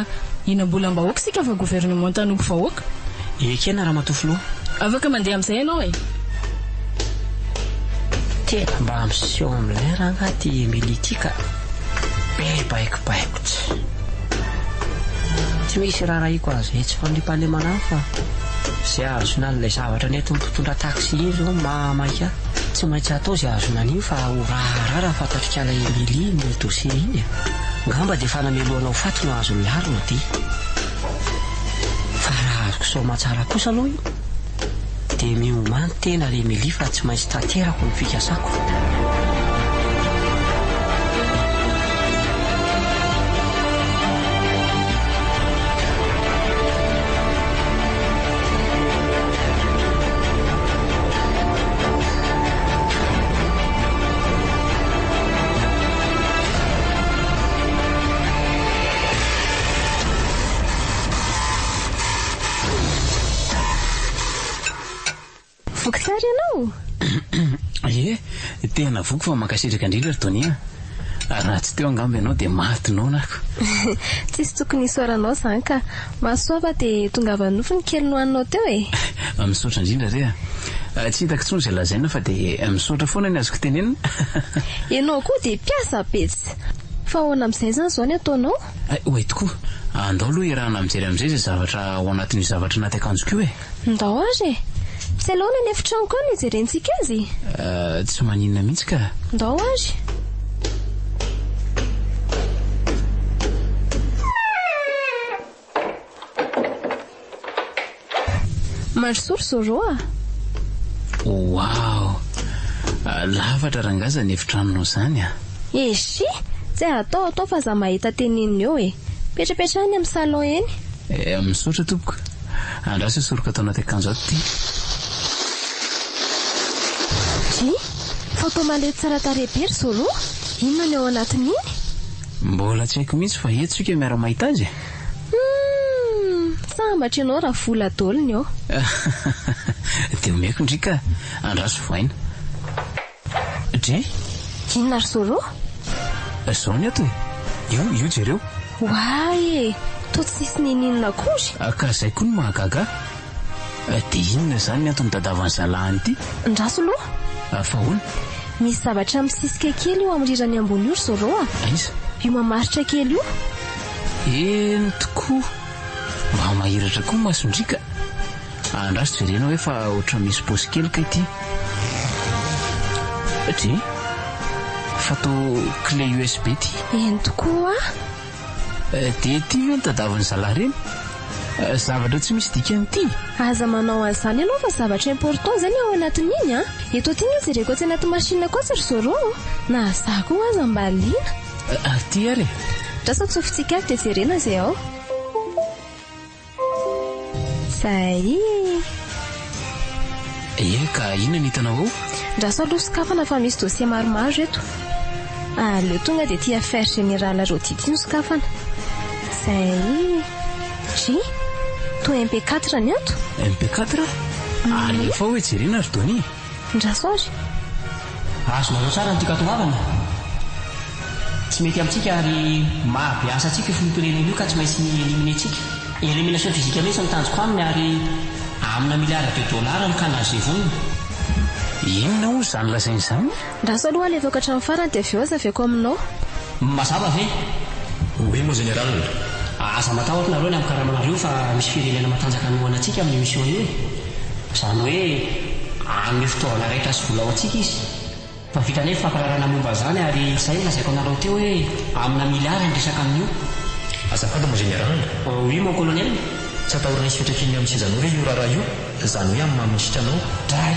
inam-bolam-bahoaka sika fa gouvernementa anompo vahoaka ekena raha matofilo afaka mandeha amin'izay ianao e tena mba amseho amin'ilay raha angaty militika be baikobaiko tsy misy raha rahiko azy tsy fandriam-pahalemana fa izay azona n'ilay zavatra neto mpitondra taxi iny zao mamaika tsy maintsy atao izay azona an'iny fa ho raharara fantatrika ilay Emily ny dossier iny ngamba dia fanameloanao faty no azo miaro no ty fa raha azoko saoma tsara kosa aloha io dia miomany tena ilay Emily fa tsy maintsy tanterako ny fikasako voky sary ianao ye tena voky fa makasitraka indrindra ry Tonia raha tsy teo angamba ianao dia matinao nako tsisy tokony isoranao izany ka mahasoava dia tonga avy nofo ny kely nohaninao teo e misaotra indrindra re tsy hitako tsony izay lazaina fa dia misaotra foana ny azoko tenenina ianao koa dia piasa betsy fa ahoana amin'izay izany izao ny ataonao oe tokoa andao aloha irahana mijery amin'izay izay zavatra ao anatin'ny zavatra naty akanjoko io e ndao azy e tsy aloana ny efitranoko ao ny jerentsika azy tsy maninona mihitsy ka ndao azy mandrosory zoro wow lavatra rangaza ny efitranonao izany esy tsy atao fa za mahita tenininy eo e petrapetrahany amin'ny salon eny misaotra tompoko andraso soroka atao anaty akanjo ato ty foto malety tsara tarebery zoro inona ny ao anatin'iny mbola tsy haiko mihitsy fa eto sika miara mahita azy sambatra ianao raha vola dolony eo dia omeko indrika andraso voaina dre inona ry zoro zao ny ato io jereo oay to tsisy nininona kory ka izay koa no mahagaga dia inona izany ny antony dadavany zalahany ity ndraso aloha fa hoana misy zavatra misisika kely io amin'ny rirany ambony io ry zoro aiza io mamaritra kely io eny tokoa mba mahiratra koa masondrika andraso jerenao hoe fa ohatra misy posy kely ka ity dre fatao clé USB ty eny tokoa dia ty ve nitadavany zalahy reny zavatra tsy misy dikan'ity aza manao an'izany ianao fa zavatra important zany ao anatin'iny eto ty ny jereko tsy anaty machine koa tsy ry zoro na za koa aza mba liana ty ary drasako sofintsika avy dia jerena zay ao zay ka inona ny hitanao ao ndraso aloha sokafana fa misy dossier maromaro eto aleo tonga dia tia affaire générale reo dity ny sokafana Zay J toa MP4 ny ato MP4 alefa hoe jerena ry Dony ndraso azy azonareo tsara ny tikatoavana tsy mety amintsika ary mahabeasa antsika filotorenana io ka tsy maintsy eliminetsika élimination physique mihitsy ny tanjoko aminy ary amina milliard de dollars mikana azy vonina inona o zany lazainy izany ndraso aloha le vokatra amin'ny farany dia aveo aza aveko aminao mazava ve oui mon général aza matahotra nareo ny amin'ny karamanareo fa misy firenena matanjaka nohana antsika amin'ny émission io izany hoe amin'ny fitaovana rehetra sy vola ao antsika izy fa vita nefa fampararana momba zany ary izay lazaiko anareo teo hoe amina milliard ny resaka amin'io azafady mon général oui mon colonel tsy atahorana isy fiatraikiny amin'ny sijanao io raharaha io zany hoe amin'ny mamindritranao dray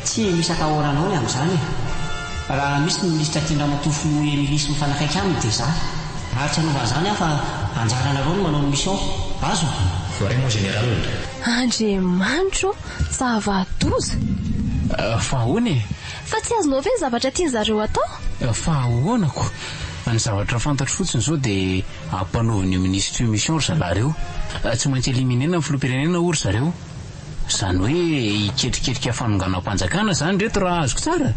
tsy misy atahoranao ny amin'izany raha misy ny minisitra tiana matofo emilisy mifanakaiky aminy dia za ary tsy hanaova an'izany aho fa anjaranareo no manao ny mission azo voiray mon général Andriamanitro zava-doza fa ahoana e fa tsy azonao ve ny zavatra tiany zareo atao fa ahoanako ny zavatra fantatro fotsiny zao dia ampanoviny ministre mission ry zalareo tsy maintsy eliminena ny filoam-pirenena ory zareo izany hoe iketriketrika fanonganam-panjakana zany reto raha azoko tsara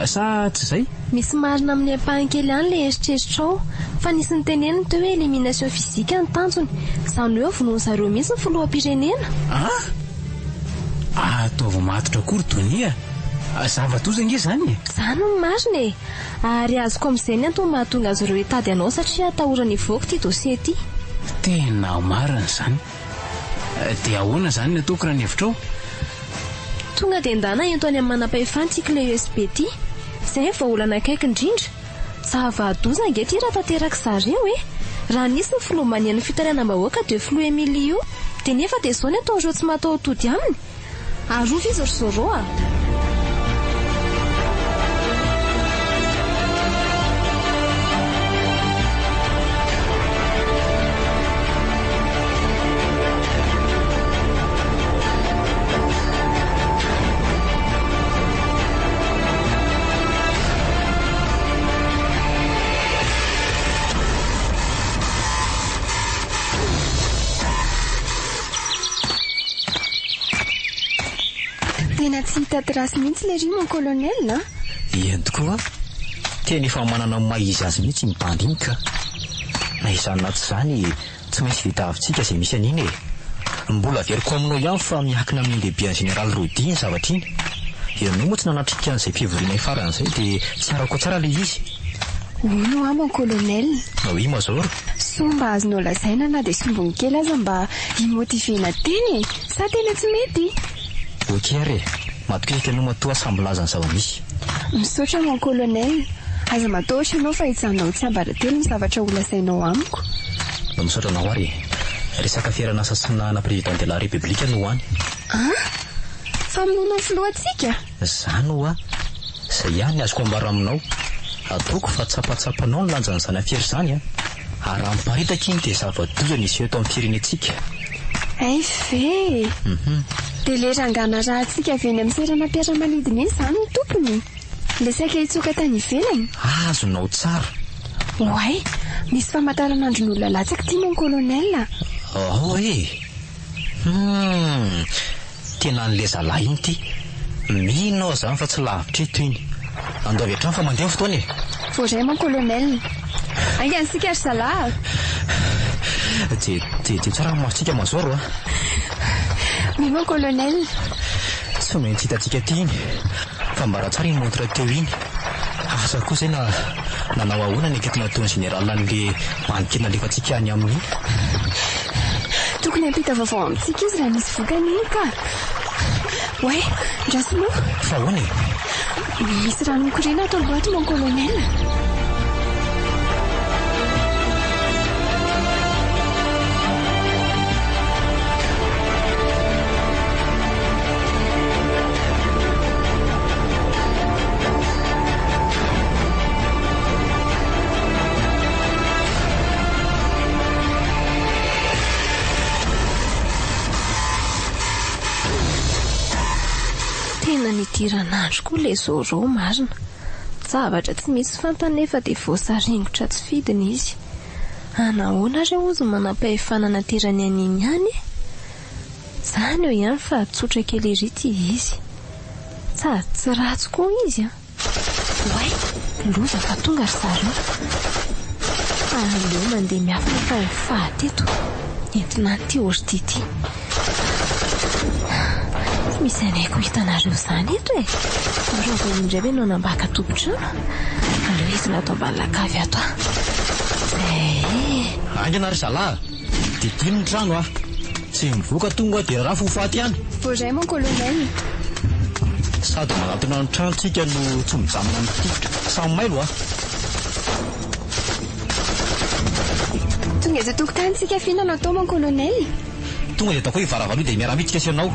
sa tsy izay misy marina amin'ny ampahankely any le eritreritrao fa nisy ny teneniny teo hoe élimination physique ny tanjony izany hoe vonoany zareo mihitsy ny filoham-pirenena ataova matotra kory Donia zava-doza nge zany izany ny marina e ary azoko amin'izay ny antony mahatonga azy ireo hitady anao satria atahorany ivoaka ity dossier ity tena marina izany dia ahoana zany ny ataoko raha ny hevitrao tonga dia ndana ento any amin'ny manam-pahefana clé USB ity izay vaolana akaiky indrindra zava-doza ange ity raha tanteraka zareo raha nisy ny filombany ny fitarianam-bahoaka dia filo Emily io dia nefa dia izao ny ataon'ireo tsy matao tody aminy arova izy ry Zoro tena tsy hita trasy mihitsy le ry mon colonel na eny tokoa tena efa manana maizy azy mihitsy mibandinika na izany naty izany tsy maintsy vita avintsika izay misy an'iny mbola veriko aminao ihany fa miakina amin'ny lehibe ny général Rodi ny zavatra iny ianao moa tsy nanatrika an'izay fivoriana farany izay dia tsy arako tsara le izy no a mon colonel oui mazoro somba azonao lazaina na dia sombony kely aza mba himotivena teny sa tena tsy mety ok ary matokisika anao matoa sambilaza ny zava-misy misaotra mon colonel aza matahotra ianao fa hijanonao tsy ambaratelo ny zavatra ho lazainao amiko misaotra anao ary resaka fiaranasa sy nahana président de la république no hoany fa minonao filohantsika zany hoa izay ihany azoko ambara aminao ataoko fa tsapatsapanao ny lanjany zany afiery zany ary amparitaka iny dia zava-dozana izy eto amin'ny firenetsika ay ve dia le rangana raha antsika avy eny amin'ny seranam-piara-manidina iny izany ny tompony le saika hitsoka tany ivelany azonao tsara oay misy famantaranandron'olona latsaka ty mon colonel tena n'le zalahy iny ty minao zany fa tsy lavitra eto iny andao avy hatrany fa mandeha ny fotoana voaray mon colonel angansika ry zalahy je tsara masitsika mazoro mi mon colonel tsy maintsy hitatsika ty iny fa mbara tsara iny montre teo iny asa koa zay nanao ahoana ny aketina ataon'ny général an'le manikena lefatsika any amin'ny tokony ampita vaovao amintsika izy raha misy vokany iny ka oay ndrasoloha fa ahoana misy rano mikorena atao loatra mon colonel tena nidiranandro koa le Zoro marina zavatra tsy misy fantanefa dia voasaringotra tsy fidiny izy Anahoana re ozy manam-pahefanana tirany aniny ihany? Zany eo ihany fa tsotra kely ery ity izy. Tsy ratsy koa izy a. Way, loza fa tonga ry zareo. Aleo mandeha miafina fa fahateto. Entina an'ity ority. Misy anaiko hitanareo zany eto e. Raha indray hoe nanambaka tompotrano. Aleo izy natao mbalakavy ato. Angana ry zalahy, didino ny trano a. Tsy mivoaka tonga dia raha fofaty ihany. Voazay mon colonel. Sady manatona ny tranontsika no tsy mijanona mitifitra samy mailo a. Tonga eto tokotanitsika fihinana atao mon colonel. Tonga dia ataoko hoe varavaloha dia miara-miditsika sy anao.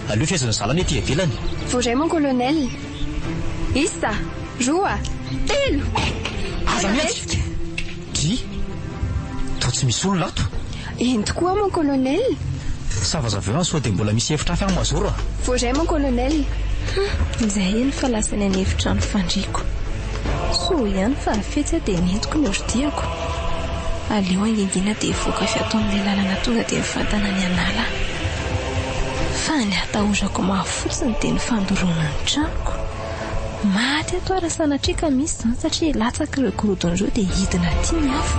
Aleo fiaizana zalany ety ivelany. Voazay mon colonel. Isa, roa, telo. Aza mihitsy. To tsy misy olona ato. Eny tokoa mon colonel. Savazaveo sao dia mbola misy efitra hafa any mazoro a. Voazay mon colonel. Izay eny fa lasany any efitrano fandriako. So ihany fa afetsy dia nentiko ny ordiako. Aleo angingina dia voaka fiato amin'ilay lalana tonga dia mifantana ny anala. Fa ny atahorako mahafotsiny dia ny fandoroana ny tranoko. Maty ato ara sanatrika misy zany satria latsaka ireo korodon'ireo dia hidina ity ny hafa.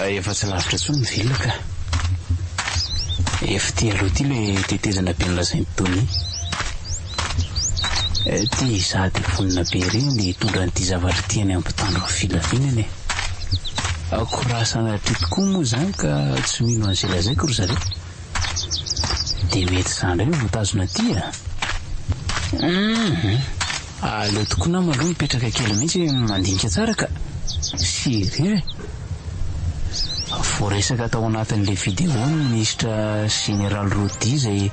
Efa tsy lavitra tsony mivela ka. Efa ty aloha ty le tetezana be nylazainy Tony. Ty sady vonina be reny le hitondra n'ity zavatra tiany ampitandro ny filavinany. Akorasana hatry tokoa moa zany ka tsy mino an'izay lazaiko ry zareo. Dia mety zany reo voatazona ty a. Aleo tokoa na maloha mipetraka kely mihitsy mandinika tsara ka. Siry voaresaka tao anatin'ilay vidéo ny ministra général Rodi izay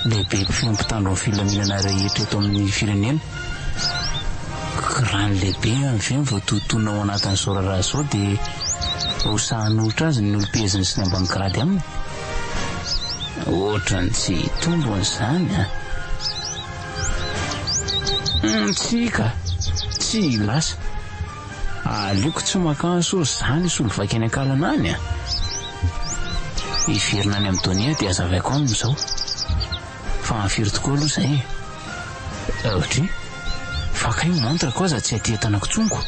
lehibe mpitandro ny filaminana rehetra eto amin'ny firenena. Rano lehibe amin'ny voatotoina ao anatin'izao raharaha izao dia hosahan'olotra azy ny olom-pehaziny sy ny ambanigrady aminy. Ohatrany tsy tombony izany a. Tsika, tsy lasa. Aleoko tsy makanso zany solo vaky any ankalana any a. Iverina any amin'ny Donia dia azavaiko aminy izao. Fa mafiry tokoa aloha izay. Ohatra fakay montre koa za tsy aty tanako tsongo.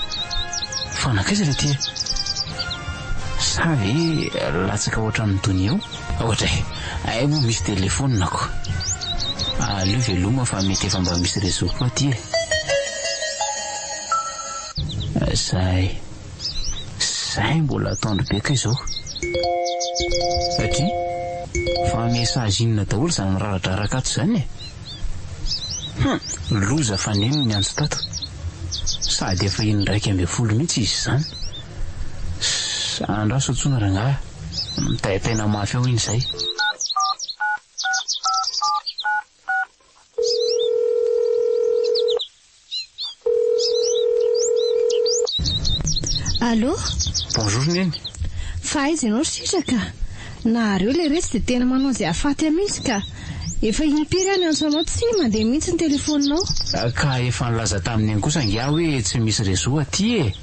Fa nakaiza raha ty sa ve latsaka ohatran'ny Donia eo. Ohatra ay moa misy telefonina ko. Aleo veloma fa mety efa mba misy réseau koa ty. Zay mbola atondro beka izao. Satria fa message inona daholo zany miraradraraka ato zany e. Loza fanenony ny anjo tato. Sady efa indraiky amby folo mihitsy izy zany. Andraso tsona rangahy. Mitayataina mafy ao iny zay. Allô? Bonjour neny. Fa aiza ianao sitraka? Nareo le resy dia tena manao izay afaty mihitsy ka efa impiry any antso anao tsy mandeha mihitsy ny telefoninao. Ka efa nilaza taminy any kosa ngia hoe tsy misy réseau aty e.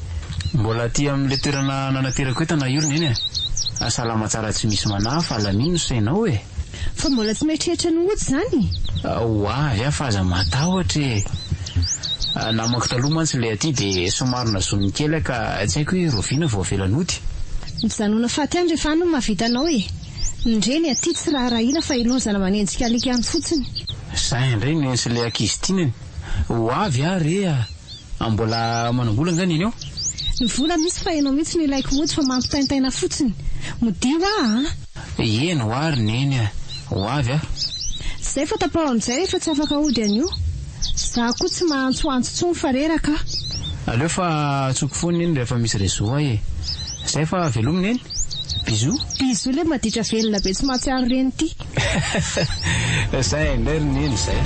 Mbola aty amin'ilay toerana nanaterako eto na io neny e. Salama tsara tsy misy manahy fa alamino no sainao e. Fa mbola tsy mieritreritra ny oty zany? Oavy fa aza matahotra e. Namako taloha mantsy ilay aty dia somary nazoniny kely ka tsy haiko hoe roviana vao avelan'ody. Mijanona faty any rehefa no mahavitanao e. Ndreny aty tsy raharahiana fa ilonjana manenjika alika any fotsiny. Zay indray nensy ilay ankizy tinany. Hoavy re mbola manambola ngany eny eo. Ny vola misy fa ianao mihitsy ny ilaiko motsy fa mampitaintaina fotsiny. Modio Eny hoary neny hoavy Zay fa tapao amin'izay rehefa tsy afaka ody an'io. Za koa tsy mahantsoantso tsony fa reraka. Aleo fa tsoko foana eny rehefa misy réseau e. Zay fa velomina eny. Bizou le maditra velona be tsy mahatsiaro reny ity. Izay indray roneny izay.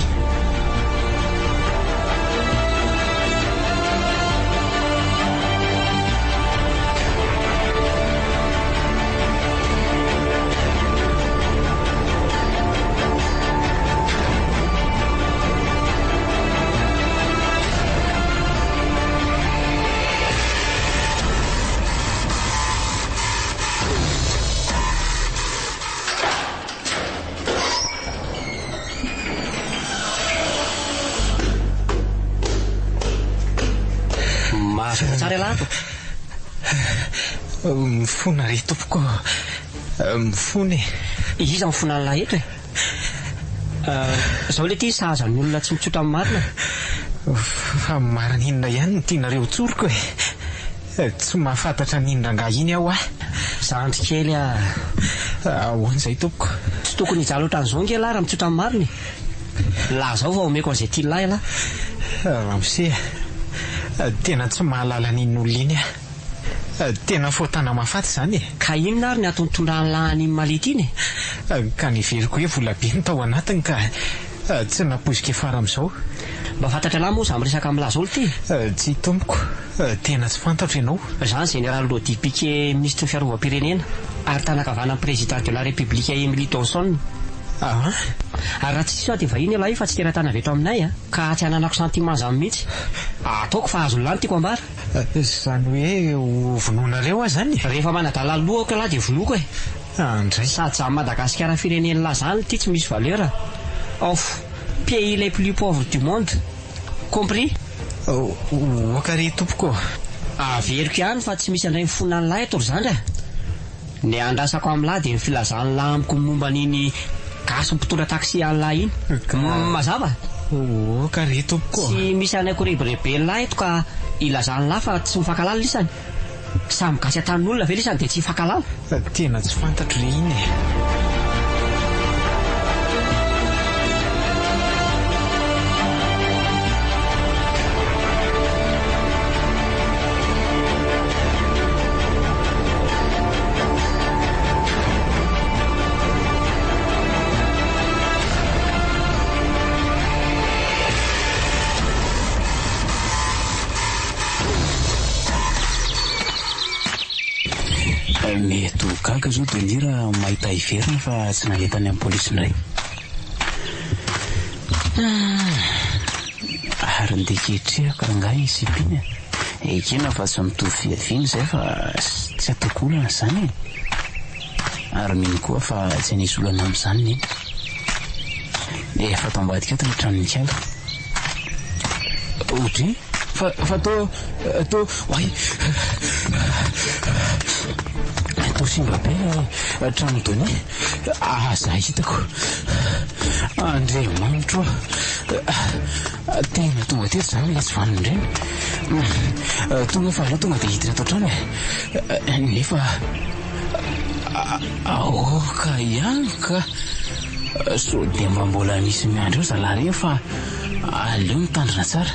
Tsara lato. Mifona ry tompoko. Mifony. Iza mifona an'lahy eto e. Zaho le ty sahaza ny olona tsy mitsotra amin'ny marina. Fa marina inona ihany ny tianareo tsoriko e. Tsy mahafantatra n'inona nga iny aho Zandry kely ahoana izay tompoko. Tsy tokony hijaly ohatran'izao nge lahy raha mitsotra amin'ny marina. Laha zaho vao omeko an'izay tia lahy lahy. Ramose, tena tsy mahalala n'in'olona iny tena fotana mafaty izany e. Ka inona ary ny atontondrany lahany malita iny ka niveriko hoe vola be ny tao anatiny ka tsy napoizika fara amin'izao. Mba fantatra lahy moa za miresaka amin'ny lahy zao ty. Tsy tompoko, tena tsy fantatro ianao. Zany général Lodi Piquet, ministre fiarovam-pirenena ary tanakavana président de la république Emily Johnson. Ary raha tsy sisy dia vahiny lahy fa tsy tena tana veto aminay ka tsy hananako sentiment zany mihitsy. Ataoko fa azo lany tiako ambara. Izany hoe vonoanareo zany. Rehefa manadala lohako lahy dia vonoako e. Andray sady za Madagasikara firenena lahy zany ty tsy misy valeur. Pays les plus pauvres du monde. Compris? Okary tompoko. Averiko ihany fa tsy misy andray mifona ny lahy eto ry zandry. Ny andrasako amin'ny lahy dia mifilazany lahy amiko momba n'iny gasy mpitondra taxi any lahy iny. Mazava? Okary tompoko. Tsy misy anako rebrebe ny lahy eto ka ilazany lahy fa tsy mifankalala lisany. Samy gasy atanin'olona ve lisany dia tsy mifankalala. Tena tsy fantatro re iny e. Mety ho gaga zao Denis raha mahita hiverina fa tsy nahitany amin'ny polisy indray. Ary ndeha kehitrehako rangahy isipiny ekena fa tsy mitovy fiaviany izay fa tsy ataoko olana izany ary mino koa fa tsy nisy olana amin'izany neny. Efa tambadika ato ny tranon'Ikala. Ohatry fa to oay atao simba be trano dony. Za hitako Andriamanitra tena tonga teto zany le tsy vanindreny. Tonga fa aloha tonga dia hiditra atao trano nefa ka ihany ka so dia mba misy miandro eo zalahy reny fa aleo mitandrina tsara.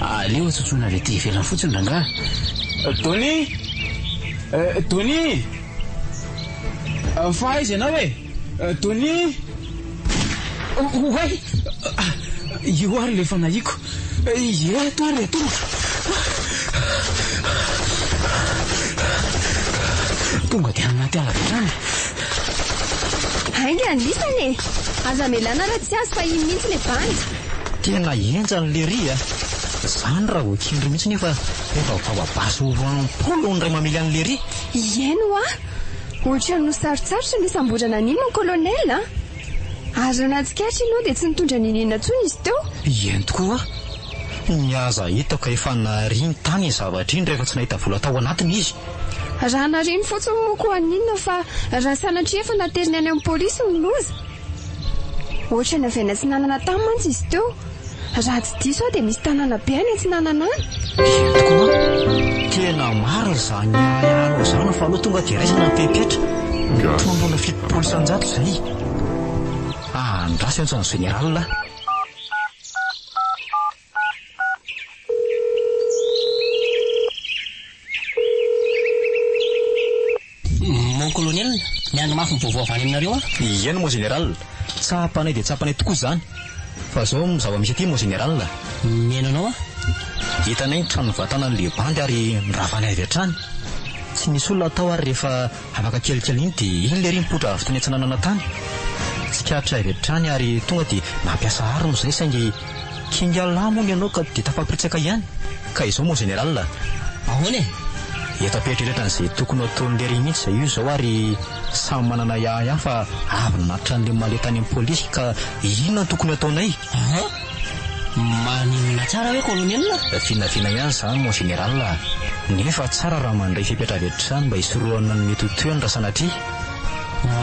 Aleo atsotsoina le ty ivelany fotsiny rangahy. Tony fa aiza ianao e? Tony oay io ary le fanahiko. Eto ary tongotra tonga dia anaty alatrany. Ainga andisany e. Aza melana raha tsy azo fa iny mihitsy le bandy. Tena enjany le ry zany raha ho kindro mihitsy nefa vababaso roampolo ndray mamily an'le ry. Ieno ohatra no sarotsarotra ny samborana n'ino ny kolonel ary anatikatra ianao dia tsy nitondra ninena tsony izy teo. Eny tokoa ny aza hitako efa nariny tany zavatra iny rehefa tsy nahita vola tao anatiny izy. Raha nariny fotsiny moko aninona fa raha sanatria efa nateriny any amin'ny polisy ny loza. Ohatra ny avena tsy nanana tany mantsy izy teo. Raha tsy diso dia misy tanàna be any tsy nanana any. Tokoa tena maro zany anao zany fa aloha tonga dia raisana mipepetra tombona fitopolo isan-jato izay. Andraso antsany général la. Mon miandry mafy mivoavoa avany aminareo Ieny mon général, tsapanay dia tsapanay tokoa zany. Fa zao zava-misy aty mon général. Miainanao Hitanay ny trano vatanan'le bandy ary miravana avy hatrany. Tsy misy olona atao ary rehefa afaka kelikely iny dia iny le ry mipotra avy tony antsananana tany. Tsikatra avy hatrany ary tonga dia nampiasa arno izay saingy kingalà moa ianao ka dia tafapritsaka ihany. Ka izao mon général, ahoana eto apetrarehetra n'izay tokony ataon'le ry mihitsy izay io izao ary samy manana iahy fa avy nanatitra an'le maletany amin'ny polisy ka inona tokony ataonay? Maninona tsara hoe kolonelina? Finafina ihany izany mon général, nefa tsara raha mandray fipetra avy hatrany mba hisorohana ny mety ho toerana sanatria.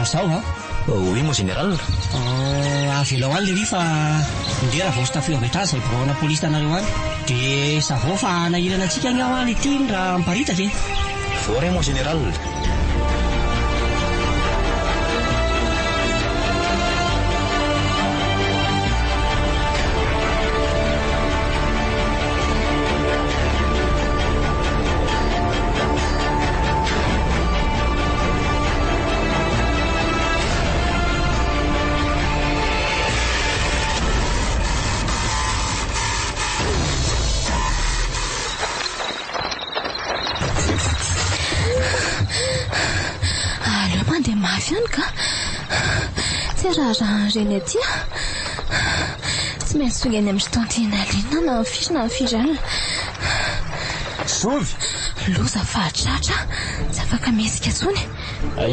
Sao Oui mon général. Avela hoany le ry fa ndre raha vao sy tafio avy hatrany izay biraona polisy tanareo any dia savao fa nahirana antsika any aho any ity raha miparitatra e. Voray mon général. Tsy raha reny aty tsy maintsy songa any amin'ny tantiana liana na firy na firy alina. Sovy loza fahatratra tsy afaka mesika intsony.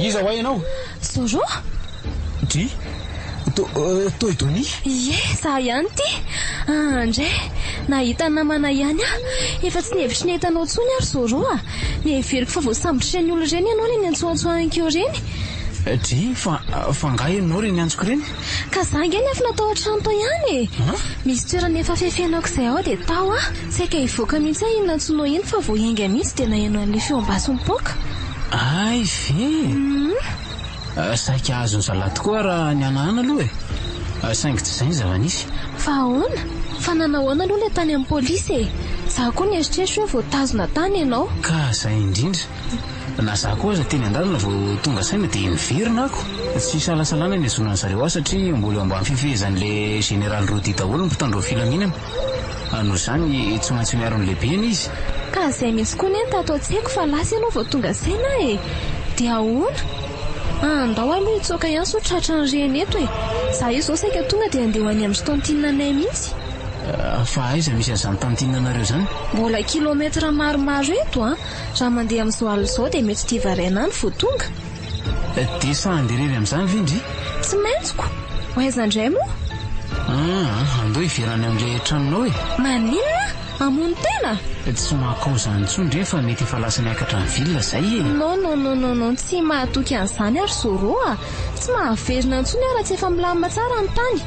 Iza ho ianao? Zoro Dry Toydoni? Ie, za ihany ty. Andray nahita namana ihany efa tsy nihevitry ny hitanao tsony ary Zoro niheveriko fa voasambotra ny olona ireny ianao ny antsoantsoanikeo reny. Dry fa ngahy ianao reny antsoko reny? Ka za ngeny efa natao an-trano tao ihany misy toerana efa fefenako izay ao dia tao saika hivoaka mihitsy inona antsoinao iny fa vao enga mihitsy dia nahaino an'ilay feom-baso mipoaka. Ay ve saika azony zala tokoa raha ny anahana aloha saingy tsy izay ny zava-nisy. Fa ahoana? Fa nanahoana aloha ilay tany amin'ny polisy za koa nieritreritry hoe voatazona tany ianao. Ka izay indrindra na za koa aza teny an-dalana vao tonga saina dia miverina ako. Tsy salasalana ny azonana zareo ahy satria mbola ambany fifehezan'ilay général Rodi daholo ny mpitandro filaminana. Noho izany tsy maintsy miaro ny lehibe izy. Ka izay mihitsy koa ny tato an-tsaiko fa lasa ianao vao tonga saina dia ahoana? Andao aloha hitsoaka ihany so tratra ny reny eto za io izao saika tonga dia andeha ho any amin'ny tantinina anay mihitsy. Fa aiza misy an'izany tantinina anareo izany? Mbola kilometra maromaro eto raha mandeha amin'izao alina izao dia mety dia variana any vao tonga. Dia sa handerery amin'izany vindry? Tsy maintsiko ho aiza indray moa? Andao hiverany amin'ilay tranonao Maninona? Amono tena? Tsy mahakao izany intsony re fa mety efa lasa niakatra ny vilona izay Non, tsy mahatoky an'izany ary Zoro tsy mahaverina intsony raha tsy efa milamina tsara ny tany.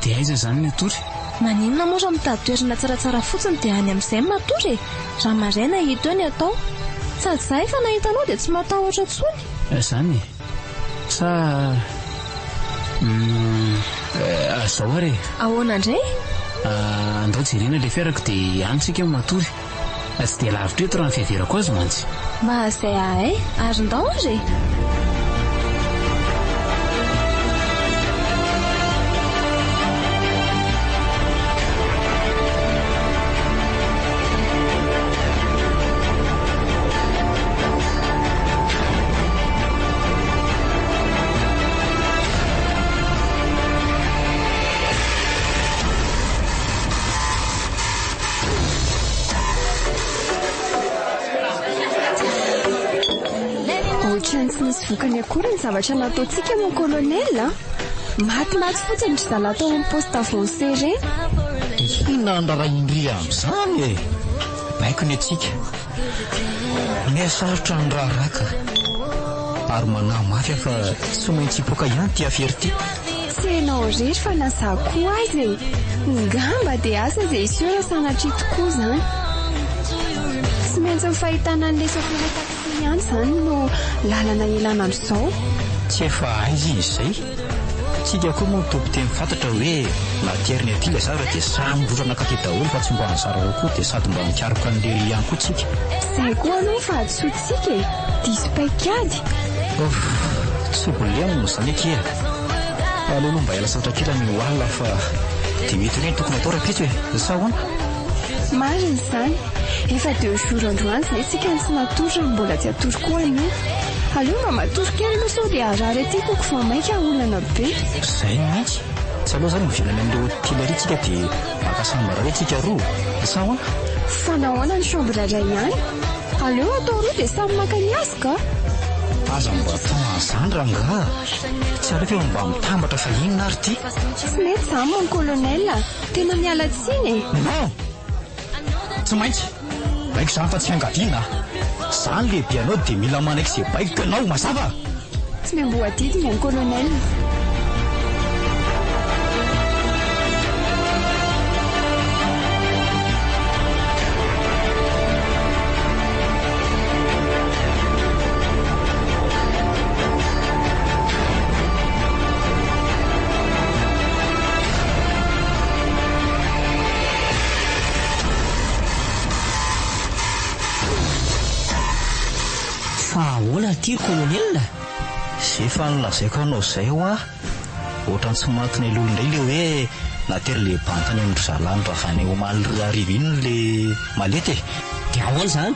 Dia aiza izany ny atory? Maninona moa raha mitady toerana tsaratsara fotsiny dia any amin'izay matory raha maraina hito eo ny atao. Sady za efa nahitanao dia tsy matahotra intsony. Izany sa zao ary ahoana indray? Andao jerena ilay fiarako dia antsika matory. Tsy dia lavitra eto raha ny fiheverako azy mantsy. Mba izay ahay ary ndao ary tsy nisy vokany akory ny zavatra nataontsika mon colonel maty fotsiny ry zala tao amin'ny poste avancé reny. Inona andrara indry amin'izany maiko ny atsika miasarotra ny raharaka ary manahy mafy fa tsy maintsy hipoaka ihany ty afery ty. Tsy hainao rery fa nasako azy ngamba dia asa izay isiora sanatria tokoa izany. Tsy maintsy mifahitana an'ilay sofera taxi ihany izany no lalana elana amin'izao. Tsy efa aiza izay tsika koa moa tompy teny fantatra hoe natieriny aty ilay zavatra dia samy rotrana katy daholo fa tsy mba hanzarao koa dia sady mba mikaroka an'lery ihany koa tsika. Izay koa aloha fa adysotsika diso paikady. tsy bolemo zany aty aloha mba ela satra kely ny olona fa dia mety hoe tokony atao rapitsy hoe sa hoana mariny izany efa 2 jours androany izay tsika ny tsy natory mbola tsy atory koa anio aleo mba matory kely aloha sao dia arary aty koko fa maika olana be izay mihitsy tsy aloha izany mivilana amin'ilay hotely ary tsika dia makasambara hoe tsika roa sa hoana fa nahoana ny chambre iray ihany aleo atao roa dia samy maka ny azy ka aza mba atao an'izany ranga tsy aleo fa mba mitambatra fa inona ary ty tsy mety izany mon colonel tena miala tsiny non tsy maintsy baiko izany fa tsy angadiana izany lehibe anao dia mila manaiky izay baiko ianao mazava tsy memboadity mon colonel ahoana ty colonel zay fa nilazaiko anao izay ho ohatrany tsy matiny lolo indray le hoe natery le bantany andro zalany raha vany omaly ariva iny le malety dia ahoana izany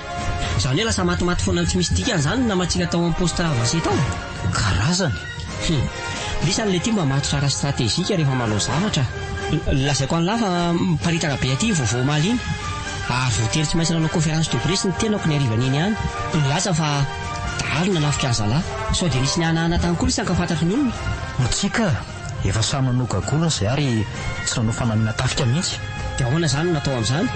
izany hoe lasa matimaty foana tsy misy dikany izany na matsika tao amin'ny poste vase tao karazany lisany le ty mba matotra ara stratégique rehefa manao zavatra lazaiko an'lahy fa miparitaka be aty vaovao omaly iny ary voatery tsy maintsy nanao conférence de presse ny tenako ny arivan'iny ihany nilaza fa dalina nafika ny zalahy sao dia nisy nihanahana tany koa isaka fantatry ny olona motsika efa samy nanokagolona izay ary tsy nanao fanamina tafika mihitsy dia ahoana izany natao amin'izany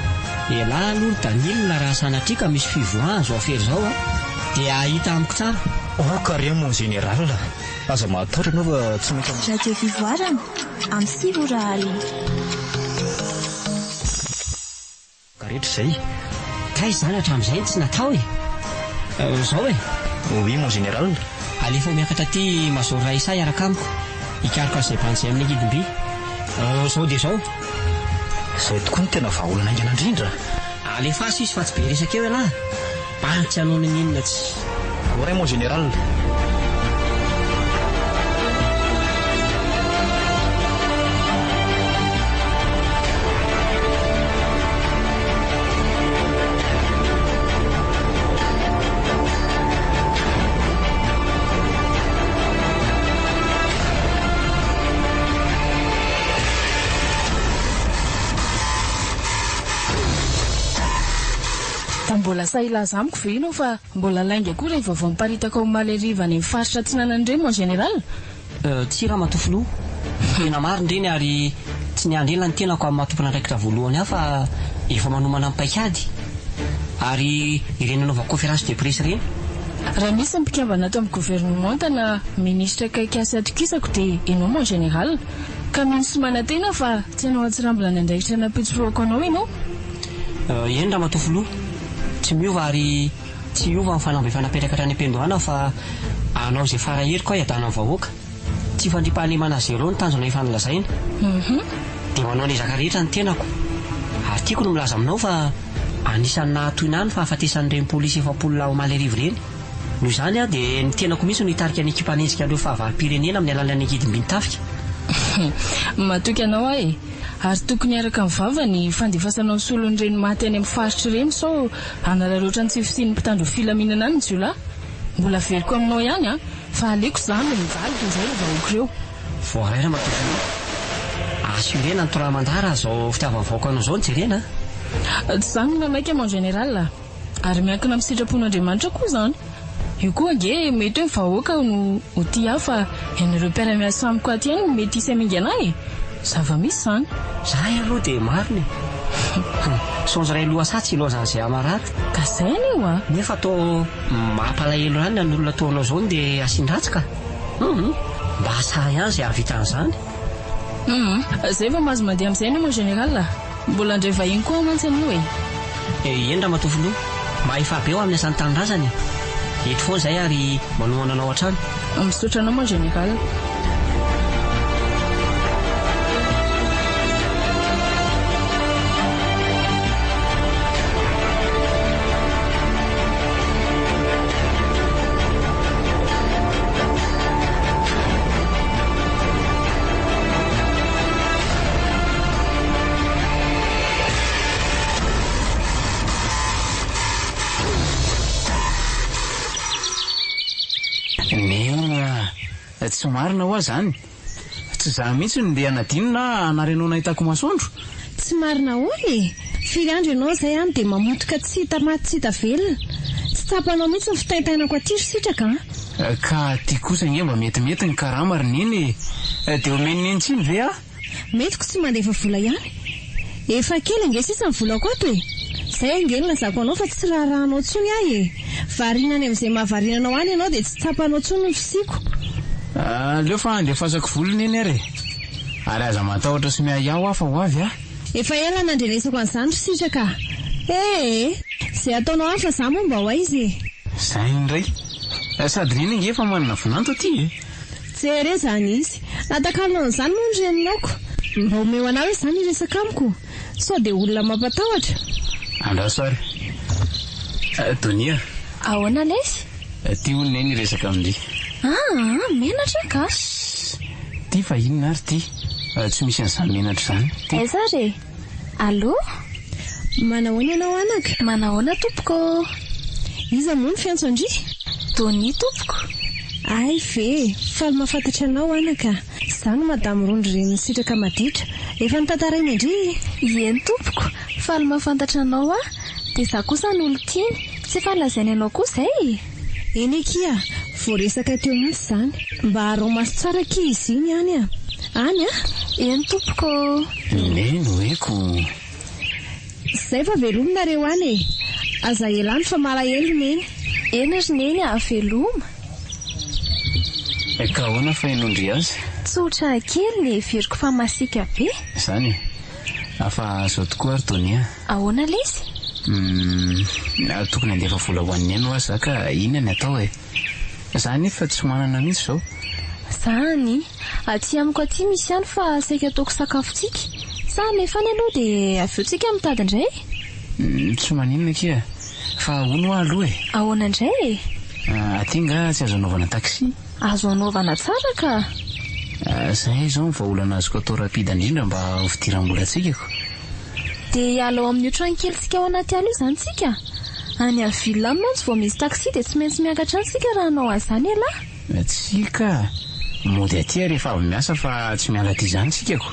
elahy aloha danilina raha sanatrika misy fivoahany zao afery izao dia ahita amiko tsara carré mon général aza mahataotra ianao fa tsy maintsy radio fivoarana amin'ny sivoraly karehetra izay kay izany hatramin'izay tsy natao zao oui mon général alefa miakatra ty mazoro raisa iaraka amiko ikariko an'izay bantsay amin'ny angidimby zao dia zao izay tokoa ny tena vahaolana aingana indrindra alefa aso izy fa tsy be resaka eo ialahy banitsy anao ny inona tsy oray mon général mbola sahilaza amiko ve ianao fa mbola lainga koa rehefa vao miparitaka omaly ariva any amin'ny faritra tsy nanan'ireny mon général tsy raha matofilo tena mariny ireny ary tsy niandrelana ny tenako amin'ny matompona andraikitra voalohany aho fa efa manomana mipaikady ary ireny anaova conférence de presse ireny raha misy mpikambana ato amin'ny gouvernement na ministre kaikasy atokisako dia ianao mon général ka misy manantena fa tsy anao atsirambulany andraikitra napitsoroako anao ianao eny raha matofilo tsy miova ary tsy iova amin'ny fanamby efa napetraka hatrany am-pendohana fa anao izay fara heriko aho hiadana amin'ny vahoaka tsy fandrimpahalemana zéro ny tanjona efa nilazaina dia manao ny ezaka rehetra ny tenako ary tiako no milaza aminao fa anisan'ny nahatoina any fa afatesan'ireny polisy efa polona omaly ariva ireny noho izany dia ny tenako mihitsy no hitarika ny ekipanenjika andreo fahavalo-pirenena amin'ny alalan'ny ankidim-by ny tafika matoky anao ary tokony araka amin'ny vava ny fandefasanao ny solon'ireny maty any amin'ny faritra ireny sao anararoatra ny tsy fisian'ny mpitandro filaminana any ny jiolahy mbola veriko aminao ihany fa aleko izany no mivaly toy izay vahoaka ireo voaraira matokony assurena ny toramandara zao fitiavany vahoaka anao izao ny jerena tsy izany no namaika mon général ary miankina amin'ny sitrapon'Andriamanitra koa izany io koa ange mety hoe ny vahoaka no hoty hafa ianareo mpiara-miasa amiko aty ihany mety isy amingy anahy zava-misy izany zahay aloha dia mariny sonjoray lohasatsy ilozan'izay amarary ka izay anio nefa atao mampalahelo ihany ny olona ataonao izao dia asindratsika mba asaha ihany izay ahavitan'izany izay fa mahazo mandeha amin'izay ny mon général mbola andray vahiny koa mantsy anio eny raha matofilo mahefa be eo amin'ny asan'ny tanindrazany eto foana izay ary manohana anao hatrany misaotra anao mon général tsy marina ho zany tsy za mihitsy ndeha anadinina anarenao nahitako masoandro tsy marina holy firy andro ianao izay any dia mamotoka tsy hita maty tsy hita velona tsy tapanao mihitsy ny fitaintainako aty ry sitraka ka ty kosa nge mba metimety ny karama rineny dia omeniny tsiny ve metiko tsy mandefa vola ihany efa kely ange sisa ny volako ato izay angely lazako anao fa tsy raharahanao tsony ahy varinany amin'izay mahavarinanao any ianao dia tsy tapanao tsony ny fisiko leo fa andefasako volony eny ary aza matahotra sy mihay aho afa ho avy efa ela nandrenesako an'izany ry sitraka izay ataonao afa za moa mba ho aizy zay indray sady reny nge efa manana vinanto aty jere zany izy natakalona an'izany moa ny reninako mba omeo anao hoe izany iresaka amiko sao dia olona mampatahotra andrasoary Tonia ahoana lesy ty olona eny iresaka amindry menatra ka ty fa inona ary ty tsy misy an'izany menatra izany aiza re allo manahoana ianao anaka manahoana tompoko iza moa ny fiantso andry Tonia tompoko ay ve faly mahafantatra anao anaka izany madamo rondry reny sitraka maditra efa nitantarainy andry eny tompoko faly mahafantatra anao dia za kosa ny olo tiany tsy fa lazainy anao kosa eny ekia voaresaka teo mihitsy izany mba harao maso tsara ki izy iny any eny tompoko neny hoeko izay fa velomnareo any aza elany fa malahelo neny eny ry neny veloma ka ahoana fa inondry azy tsotra kely ny viriko fa masika be zany afa zao tokoa ary Tonia ahoana lesy tokony andefa vola ho an'ny eno aza ka inona ny atao zany fa tsy manana mihitsy zao zany aty amiko aty misy ihany fa saika ataoko sakafontsika sa mefany aloha dia aveotsika mitady indray tsy maninona kia fa ono aloha ahoana indray aty nga tsy azo anaovana taxi azo anaovana tsara ka zay zao nyvaolana azoko atao rapida indrindra mba hofidiram-bola tsikako dia hiala ao amin'ny otrankelytsika ao anaty alo io zany tsika any amin'ny villa mantsy vao misy taxi dia tsy maintsy miakatra antsika raha anao azany ela tsika mody aty rehefa avy miasa fa tsy miala aty izany tsikako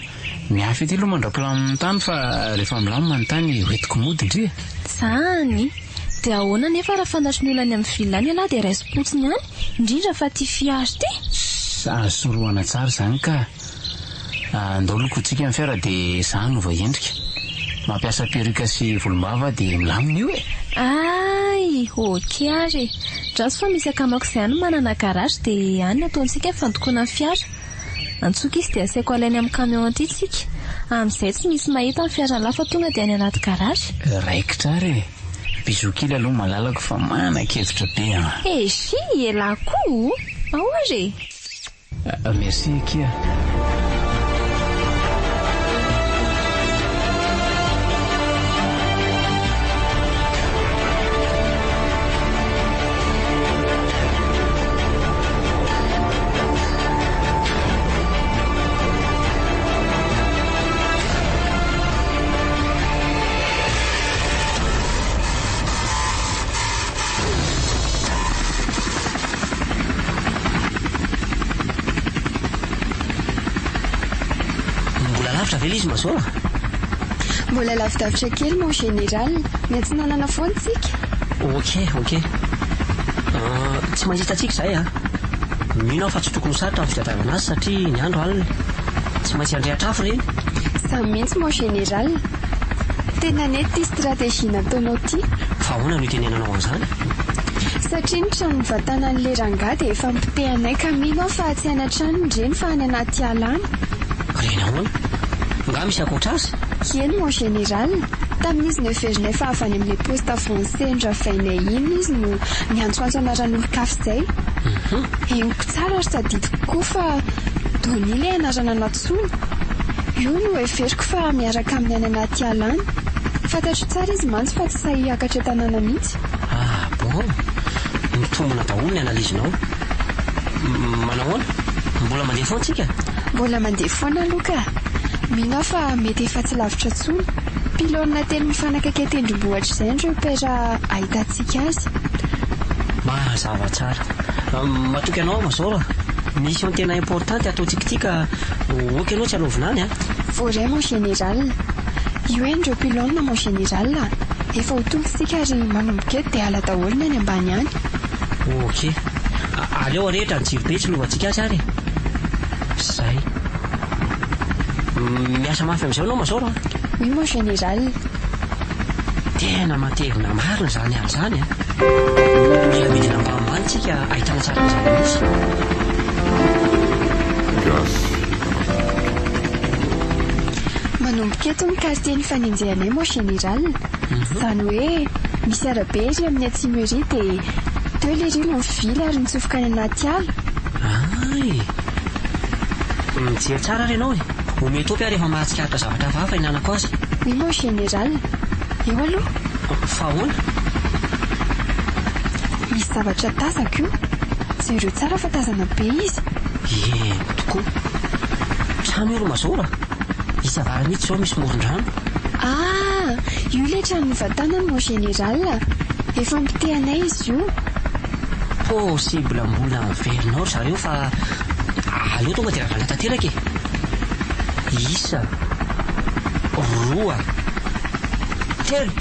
miafy aty aloha mandra-pilamo amin'ny tany fa rehefa milamina ny tany hoentiko mody indri zany dia ahoana nefa raha fantatry ny olany amin'ny villa any ela dia raisy-potsiny any indrindra fa ty fiary ty soroana tsara zany ka andao lokotsika amin'ny fiara dia zany no vaendrika mampiasa perika sy volombava dia milamina io ay oke ary draso fa misy akamako izay any manana garage dia any ataontsika fandokoana ny fiara antsoka izy dia asaiko alainy amin'ny camion aty tsika amin'izay tsy misy mahita ny fiara lafa tonga dia any anaty garage raikitra ary bizokely aloha malalako fa manan-kevitra be ezy elako ao ary merci kia izy masoa mbola lavidavitra kely mo général miantsinanana foantsika ok tsy maintsy hitatsika izay mino aho fa tsy tokony sarotra amin'ny fitadiavana azy satria ny andro alina tsy maintsy andrehatra afo reny sa mihitsy mo général tena nety ty stratégie nataonao ty fa ahoana no itenenanao an'izany satria ny trano nyvatana n'le ranga dia efa mipitehanay ka mino aho fa tsy ana trano ndreny fa any anaty alany reny ahoana nga misy akoatra azy eny mon général tamin'izy neverinay fa avy any amin'le poste avancé ndravainay iny izy no niantsoantso anaran'olo-kafo izay eniko tsara ary tadidiko koa fa Dony le anarana natsony io no everiko fa miaraka amin'ny any anaty alany fantatro tsara izy mantsy fa tsy sahy hiakatra tanàna mihitsy bon mitombona daholo ny analizinao manahoana mbola mandeha foantsika mbola mandeha foana aloha ka mino fa mety efa tsy lavitra tsony pilona telo mifanakaiky tendrombohatra izay ny repera ahitantsika azy mazava tsara matoky anao mazao mission tena importante ataontsika ity ka oky ianao tsy alovina any a. Voaray mon général. Io indreo pilona mon général. Efa ho tongotsika ary manomboka eto dia ala daholo ny any ambany any. Ok. Aleo rehetra ny jirobe tsy lovantsika azy ary. Zay. Miasa mafy amin'izao anao mazao a? Oui mon général. Tena matevina marina zany ary zany a. Mila midina mba ambany tsika ahitana tsara izany misy. Manomboka eto ny quartier ny fanenjehanay mon général. Zany hoe misy arabe ry amin'ny atsimo ery dia teo ilay rilo mivily ary nitsofoka any anaty ala. Ay, mijery tsara ary ianao e. Omety opy ary efa mahatsikaritra zavatra hafahafa inanako azy. Oui mon général. Eo aloha. Fa ahoana? Misy zavatra tazako io. Jereo tsara fa tazana be izy. Tokoa. Trano io mazora. Izy avarana itsy zao misy moron-drano. Ah, io ilay trano novatana mon général. Efa mitehanay izy io. Possible mbola miverinao zareo fa aleo tonga dia ravana tanteraka e. Isa, roa, telo.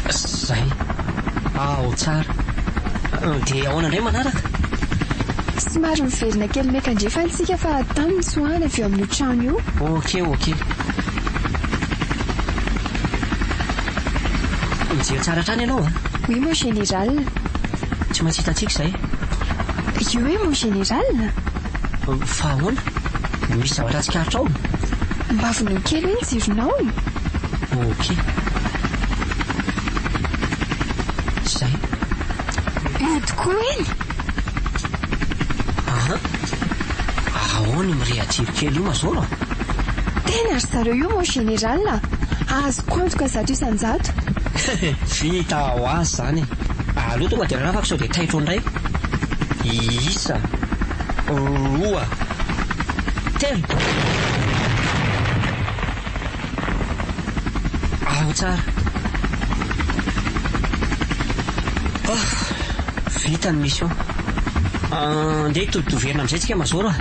Zay. Ao tsara. Dia ahoana indray manaraka? Somary miverina kely meka andrefana fa tany soahana avy eo amin'ny trano io. Ok. Mijery tsara trany ianao a? Oui mon général. Tsy maintsy hitantsika izay. Io hoe mon général. Fa ahoana? Misy zavatra atsikaritra ao? Mba vonoa kely hoe ny jironao. Ok. Zay. Tokoa eny. Ahoana mirehajiro kely io mazoro? Tena ry zareo io mon général. Azoko antoka zato isan-jato. Vita ho azy zany. Aleo tonga dia rafako sao dia taitro indray. Isa, roa, telo. Ao tsara. Vita ny mission. Andeha toverina amin'izay tsika mazoro.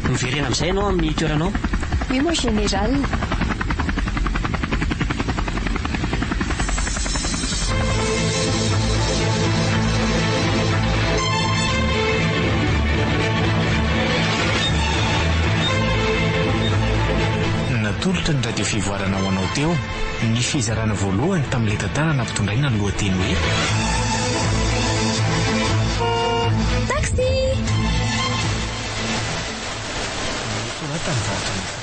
Miverena amin'izay ianao amin'ny toeranao. Oui mon général. Natolotra ny radio fivoarana ho anao teo ny fizarana voalohany tamin'ilay tantara nampitondraina ny lohateny hoe taxi. soratany zavatra